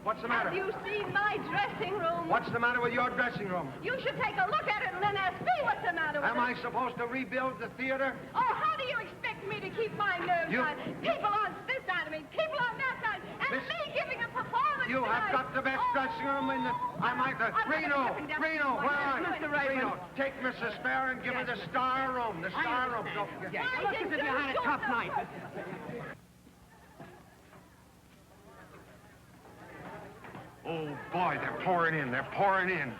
What's the matter? Have you seen my dressing room? What's the matter with your dressing room? You should take a look at it and then ask me what's the matter with Am it. I supposed to rebuild the theater? Oh, how do you expect me to keep my nerves on? People on this side of me, people on that side, and me giving a performance You have tonight. got the best dressing room in the... I might... Reno, where are you? Mr. Rayburn. Reno, take Mrs. Spare and give her the star room. The star room. Don't forget. Look as if you had a tough night. Oh, boy, they're pouring in. They're pouring in.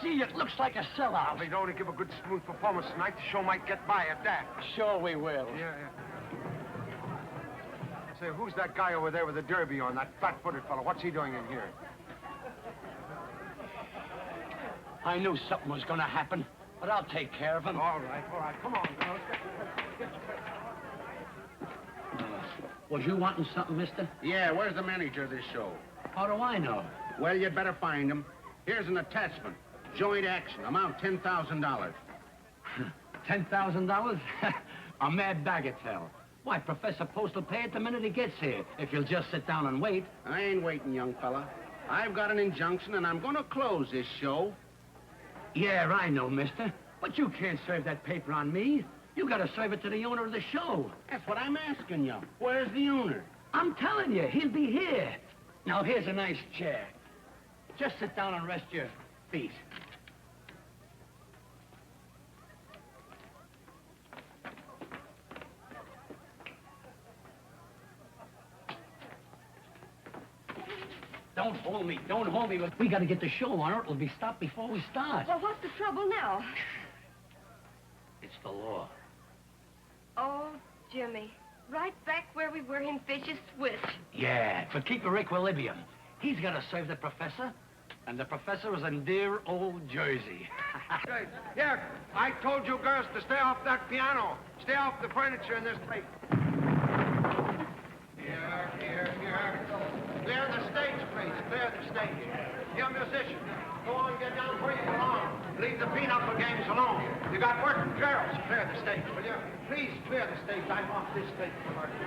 Gee, it looks like a sellout. If they don't give a good, smooth performance tonight, the show might get by at that. Sure we will. Yeah. Say, who's that guy over there with the derby on, that flat-footed fellow? What's he doing in here? I knew something was going to happen, but I'll take care of him. All right. Come on, girls. Was you wanting something, mister? Yeah, where's the manager of this show? How do I know? Well, you'd better find him. Here's an attachment. Joint action. Amount $10,000. $10,000? A mad bagatelle. Why, Professor Post will pay it the minute he gets here, if you'll just sit down and wait. I ain't waiting, young fella. I've got an injunction, and I'm going to close this show. Yeah, I know, mister. But you can't serve that paper on me. You gotta serve it to the owner of the show. That's what I'm asking you. Where's the owner? I'm telling you, he'll be here. Now, here's a nice chair. Just sit down and rest your feet. Don't hold me. We gotta get the show on, or it'll be stopped before we start. Well, what's the trouble now? It's the law. Oh, Jimmy. Right back where we were in Fish's Switch. Yeah, but keep your equilibrium. He's got to serve the professor, and the professor is in dear old Jersey. Here, I told you girls to stay off that piano. Stay off the furniture in this place. Here. Clear the stage, please. Clear the stage. You're a musician. Go on, get down where you belong. Leave the pinochle games alone. You got working girls. Clear the stage, will you? Please clear the stage. I'm off this stage.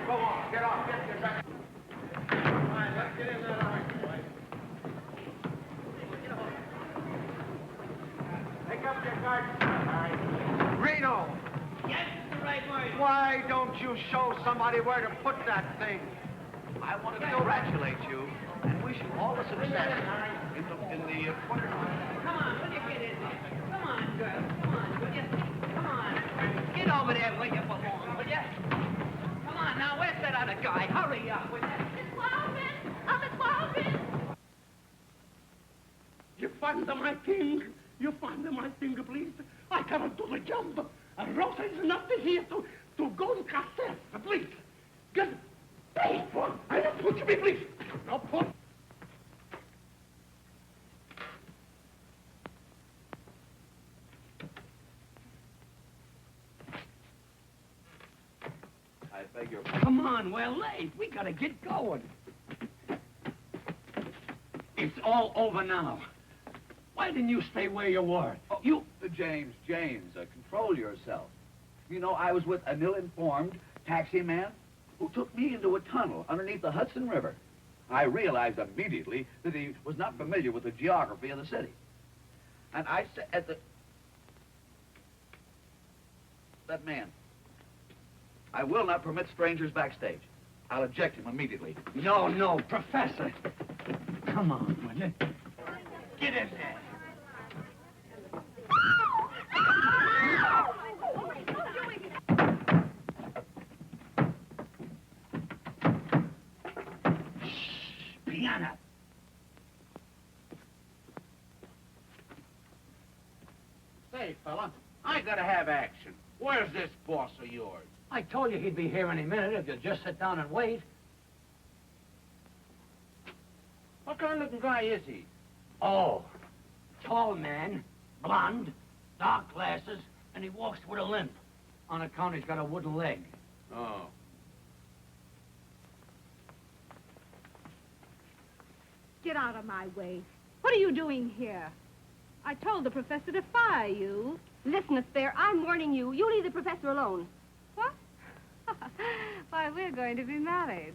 Go on, get off. Get your dress. All right, let's get in that orange, boy. Pick up your garden. All right. Reno! Yes, the right word. Why don't you show somebody where to put that thing? I want to congratulate you and wish you all the success in the quarterfinals. Come on, will you get in there? Come on, girl. Come on, will you? Come on. Get over there where you belong, will you? Come on, now, where's that other guy? Hurry up, will you? You find my thing. You find my thing, please. I cannot do the jump. A Rosa is not here to go to Castel, please. Get, please, I don't push me, please. No, push. I beg your pardon. Come on, we're late. We gotta get going. It's all over now. Why didn't you stay where you were? Oh, James, control yourself. You know, I was with an ill-informed taxi man who took me into a tunnel underneath the Hudson River. I realized immediately that he was not familiar with the geography of the city. And I said that man, I will not permit strangers backstage. I'll eject him immediately. No, Professor. Come on, will you? Get in there. Piano. Say, fella, I gotta have action. Where's this boss of yours? I told you he'd be here any minute if you'd just sit down and wait. What kind of looking guy is he? Oh, tall man, blonde, dark glasses, and he walks with a limp. On account he's got a wooden leg. Oh. Get out of my way. What are you doing here? I told the professor to fire you. Listen, Miss Bear, I'm warning you. You leave the professor alone. What? Why, we're going to be married.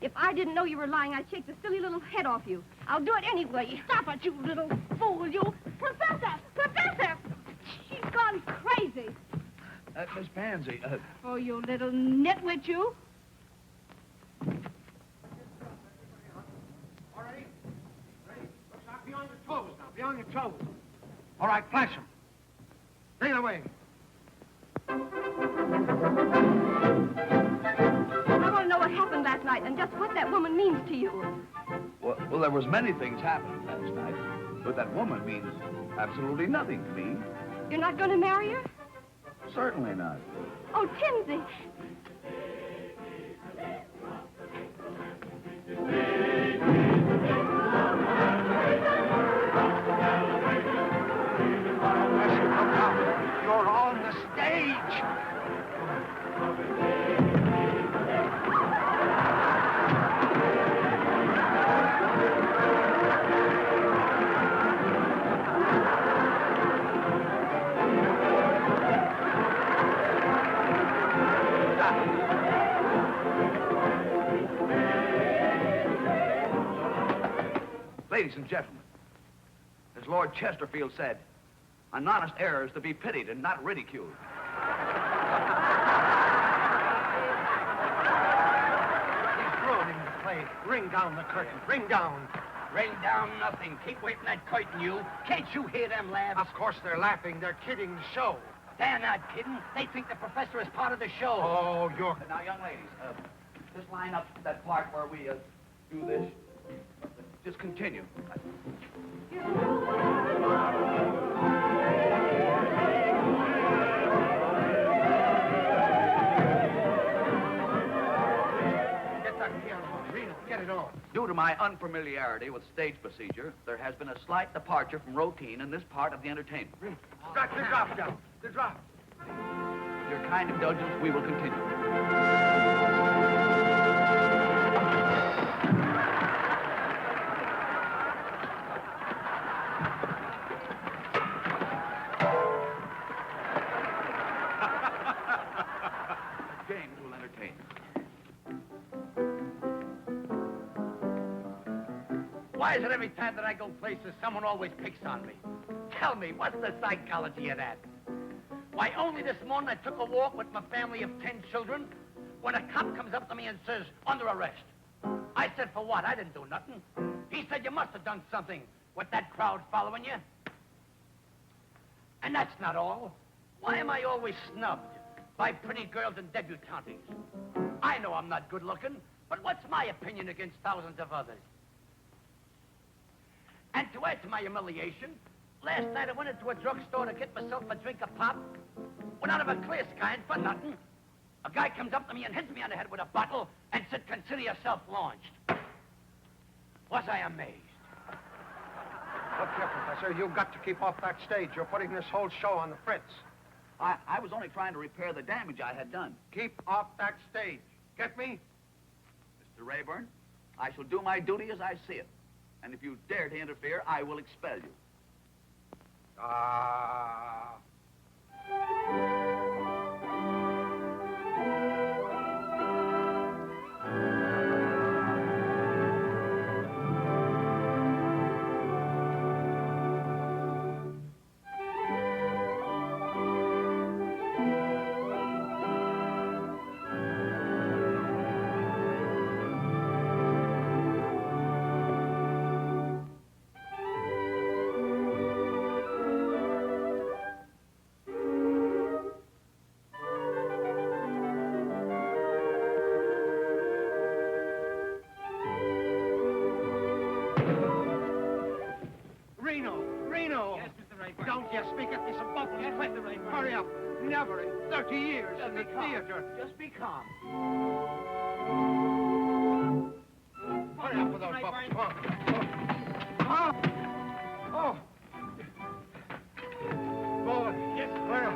If I didn't know you were lying, I'd shake the silly little head off you. I'll do it anyway. Stop it, you little fool, you. Professor! Professor! She's gone crazy. Miss Pansy, Oh, you little nitwit, you. All ready? Ready? Looks like be on your toes now. Be on your toes. All right, flash them. Bring it away. I want to know what happened last night and just what that woman means to you. well, there was many things happening last night, but that woman means absolutely nothing to me. You're not going to marry her? Certainly not. Oh, Timsy. You're on the stage. Ladies and gentlemen, as Lord Chesterfield said, an honest error is to be pitied and not ridiculed. He's ruining the play. Ring down the curtain. Ring down. Ring down nothing. Keep away from that curtain, you. Can't you hear them laughs? Of course they're laughing. They're kidding the show. They're not kidding. They think the professor is part of the show. Oh, you're... Now, young ladies, just line up that part where we do this. Just continue. Get that piano on. Reno, get it on. Due to my unfamiliarity with stage procedure, there has been a slight departure from routine in this part of the entertainment. Got the drop down. The drop. With your kind indulgence, we will continue. Why is it every time that I go places, someone always picks on me? Tell me, what's the psychology of that? Why, only this morning I took a walk with my family of 10 children when a cop comes up to me and says, under arrest. I said, for what? I didn't do nothing. He said, you must have done something with that crowd following you. And that's not all. Why am I always snubbed by pretty girls and debutantes? I know I'm not good looking, but what's my opinion against thousands of others? And to add to my humiliation, last night I went into a drugstore to get myself a drink of pop. Went out of a clear sky and for nothing. A guy comes up to me and hits me on the head with a bottle and said, consider yourself launched. Was I amazed? Look here, Professor, you've got to keep off that stage. You're putting this whole show on the fritz. I was only trying to repair the damage I had done. Keep off that stage. Get me? Mr. Rayburn, I shall do my duty as I see it. And if you dare to interfere, I will expel you. Ah. Reno! Yes, Mr. Rayburn. Don't you speak at me some bubbles. Yes, Mr. Rayburn. Hurry up. Never in 30 years in the theater. Just be calm. Hurry up with those bubbles. Come on. Oh. Boy. Yes, hurry up.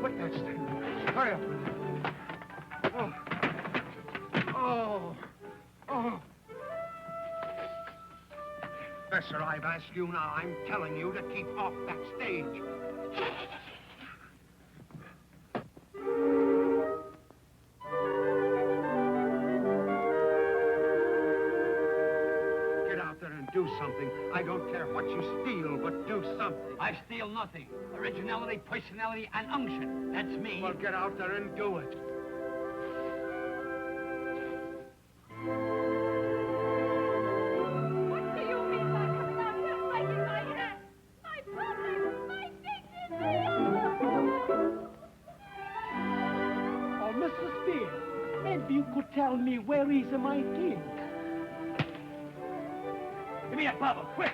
Put that stick. Hurry up. Oh. Oh. Professor, I've asked you now. I'm telling you to keep off that stage. Get out there and do something. I don't care what you steal, but do something. I steal nothing. Originality, personality, and unction. That's me. Well, get out there and do it. What do you mean by coming out here and breaking my hat? My brother! My dignity! Oh, Mrs. Spear, maybe you could tell me where is my drink? Give me that bottle, quick.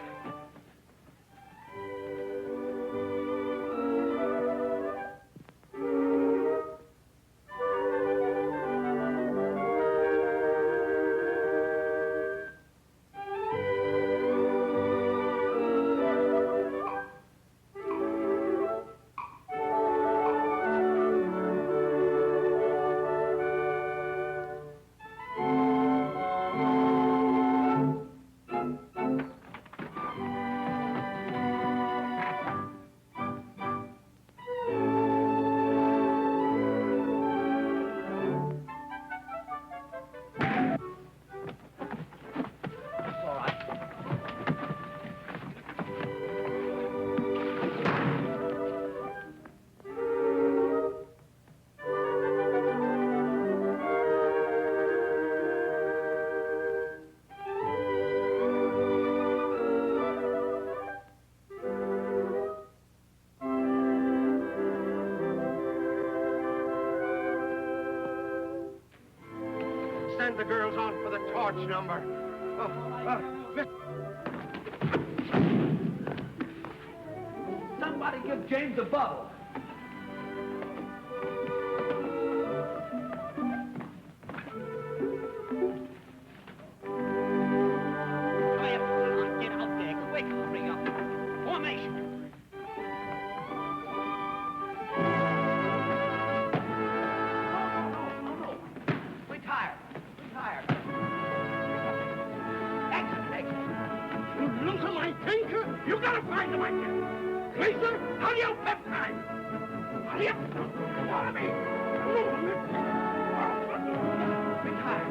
Send the girls on for the torch number. Somebody give James a bottle. Get out there, quick, hurry up. Formation. No. Retire. Exit. You loosen my tinker? You gotta find him again. Lisa, how do you pep time? Hurry up. Follow me. Retire.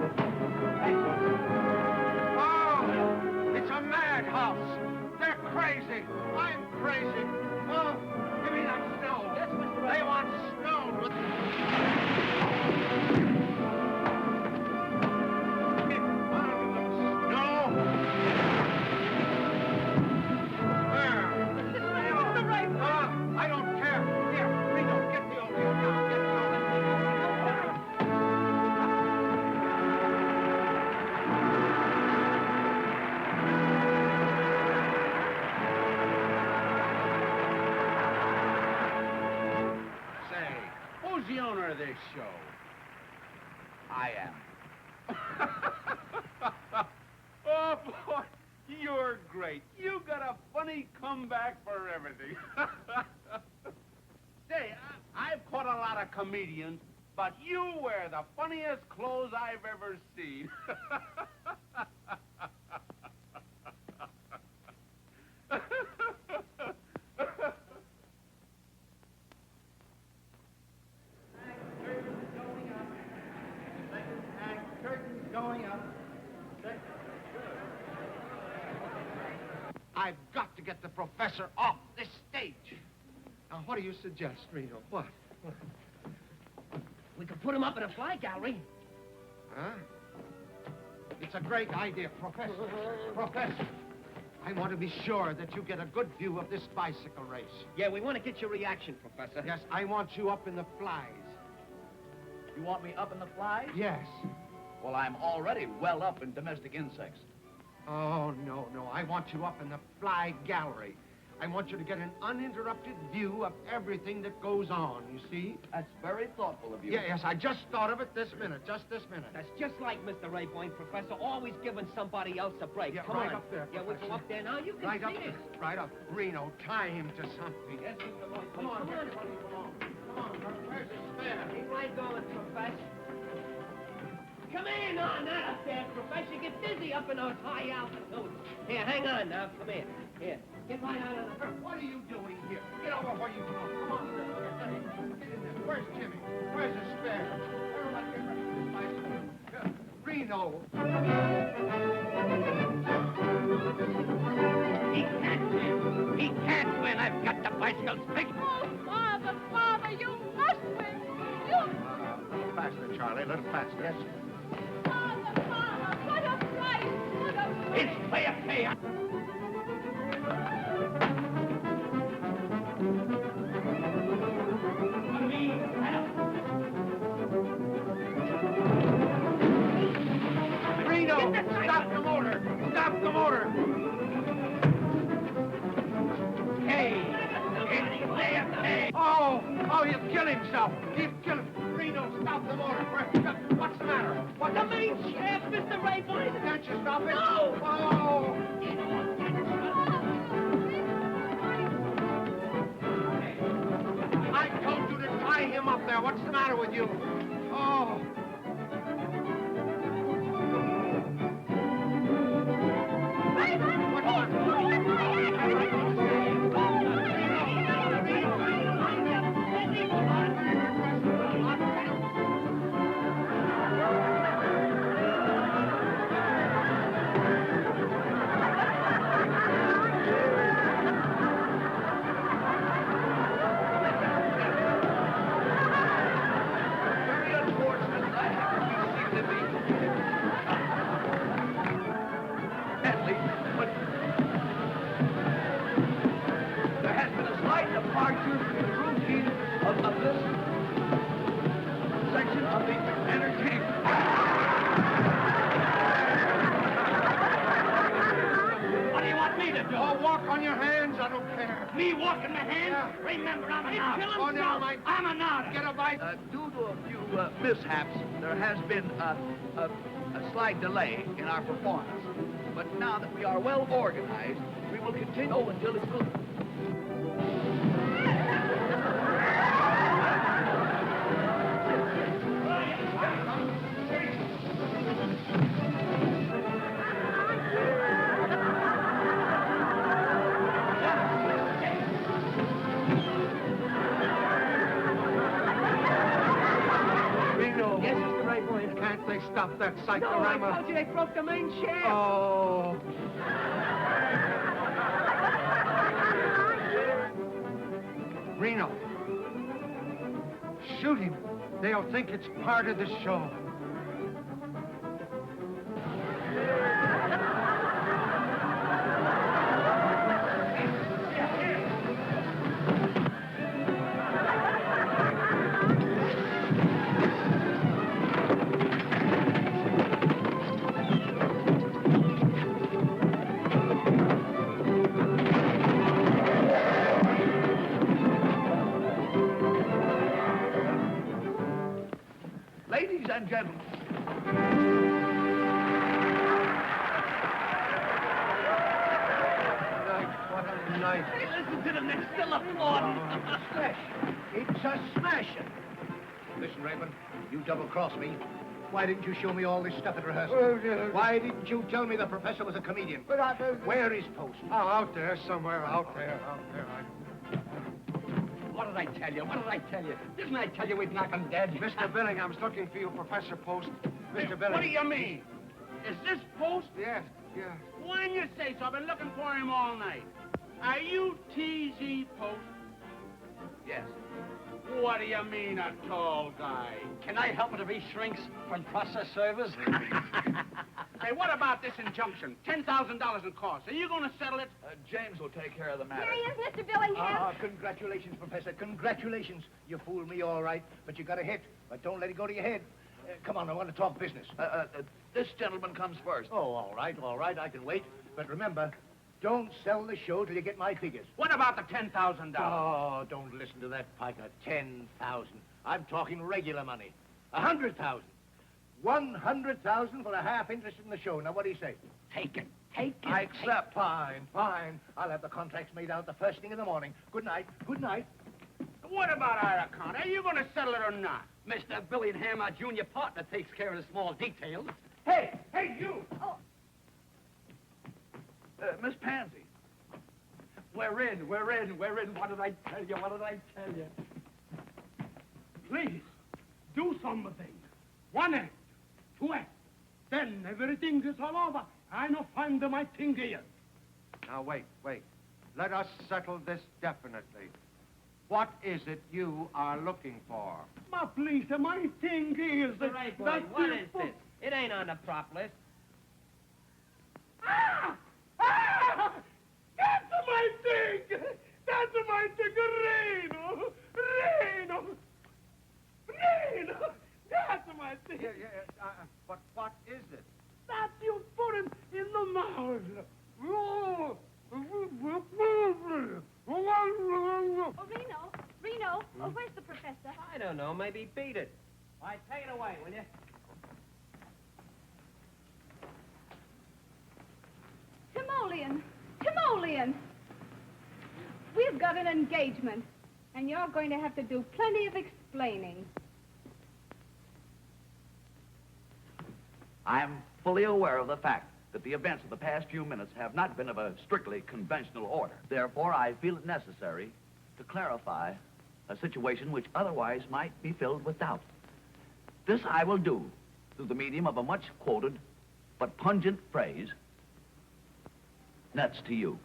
Oh, it's a madhouse. Oh, give me that snow. Yes, Mr. They Ray. want snow. I don't care. Here, Reno, get the old now. Get the Say, who's the owner of this show? I am. Oh, boy, you're great. You got a funny comeback for everything. Say, I've caught a lot of comedians, but you wear the funniest clothes I've ever seen. Curtains going up. I've got to get the professor off this stage. Now, what do you suggest, Reno? What? We could put him up in a fly gallery. Huh? It's a great idea, Professor. Professor, I want to be sure that you get a good view of this bicycle race. Yeah, we want to get your reaction, Professor. Yes, I want you up in the flies. You want me up in the flies? Yes. Well, I'm already well up in domestic insects. Oh, no, no. I want you up in the fly gallery. I want you to get an uninterrupted view of everything that goes on, you see? That's very thoughtful of you. Yeah, yes, I just thought of it this minute, just this minute. That's just like Mr. Rayburn, Professor, always giving somebody else a break. Yeah, Come right on. up there, Yeah, we Professor. go up there now. You can Right see up it. there. Right up. Reno, tie him to something. Yes, Mr. Rayburn. Come on, Come on. everybody, come on. Come on, where's the spare? Keep right going, Professor. Come in on that up there, Professor. Get dizzy up in those high altitudes. Here, hang on now. Come here. Here. Get right out of the... What are you doing here? Get over where you belong. Come on, get in there. Where's Jimmy? Where's the spare? Everybody get ready for this bicycle. Reno. He can't win. He can't win. I've got the bicycles fixed. Oh, Father, Father, you must win. You... A little faster, Charlie, a little faster. Yes. Father, Father, what a price. What a price. It's fair pay. Reno, stop the motor. Stop the motor. Hey, it's fair pay. Oh, he'll kill himself. He'll kill him. Reno, stop the motor. What's the matter? What's The main shaft, Mr. Rayburn. Can't you stop it? No. Oh. I told you to tie him up there. What's the matter with you? Oh. Very unfortunate. I happen to be Bentley, but there has been a slight departure from the routine of this section of the entertainment. What do you want me to do? Oh, walk on your hands. I don't care. Me walking my hands? Yeah. Remember, I'm an artist. Oh, never mind. I'm an artist. Get a bite. Due to a few mishaps, there has been a slight delay in our performance. But now that we are well organized, we will continue until it's good. Reno. Yes, Mr. Rayburn. Can't they stop that No, I cyclorama? told you they broke the main shaft. Oh. Reno. Shoot him. They'll think it's part of the show. Ladies and gentlemen. What a night. Hey, listen to them. They're still applauding. Smash. It's a smashing. Listen, Raymond, you double-crossed me. Why didn't you show me all this stuff at rehearsal? Why didn't you tell me the professor was a comedian? Where is Post? Oh, out there somewhere, out there. What did I tell you? What did I tell you? Didn't I tell you we'd knock him dead? Mr. Billingham's looking for you, Professor Post. Mr. Billingham. What do you mean? Is this Post? Yes. When you say so, I've been looking for him all night. Are you T.Z. Post? Yes. What do you mean, a tall guy? Can I help it if he shrinks from process servers? Hey, what about this injunction? $10,000 in costs. Are you going to settle it? James will take care of the matter. Here he is, Mr. Billingham. Congratulations, Professor. Congratulations. You fooled me all right, but you got a hit. But don't let it go to your head. Come on, I want to talk business. This gentleman comes first. Oh, all right, I can wait. But remember, don't sell the show till you get my figures. What about the $10,000? Oh, don't listen to that piker. 10,000. I'm talking regular money. 100,000. 100,000 for a half interest in the show. Now, what do you say? Take it. I accept. Fine. I'll have the contracts made out the first thing in the morning. Good night. What about our account? Are you going to settle it or not? Mr. Billingham, our junior partner, takes care of the small details. Hey, you! Oh, Miss Pansy. We're in. What did I tell you? Please, do something. 1 act, 2 act. Then everything is all over. I no find my thing here. Now, wait. Let us settle this definitely. What is it you are looking for? Ma, please, my thing is... Mr. Right, boy, what is this? It ain't on the prop list. That's my thing! Reno! That's my thing! But what is it? That you put it in the mouth. Reno, where's the professor? I don't know. Maybe beat it. All right, take it away, will you? Timoleon. We've got an engagement, and you're going to have to do plenty of explaining. I am fully aware of the fact that the events of the past few minutes have not been of a strictly conventional order. Therefore, I feel it necessary to clarify a situation which otherwise might be filled with doubt. This I will do through the medium of a much quoted but pungent phrase, "Nuts to you."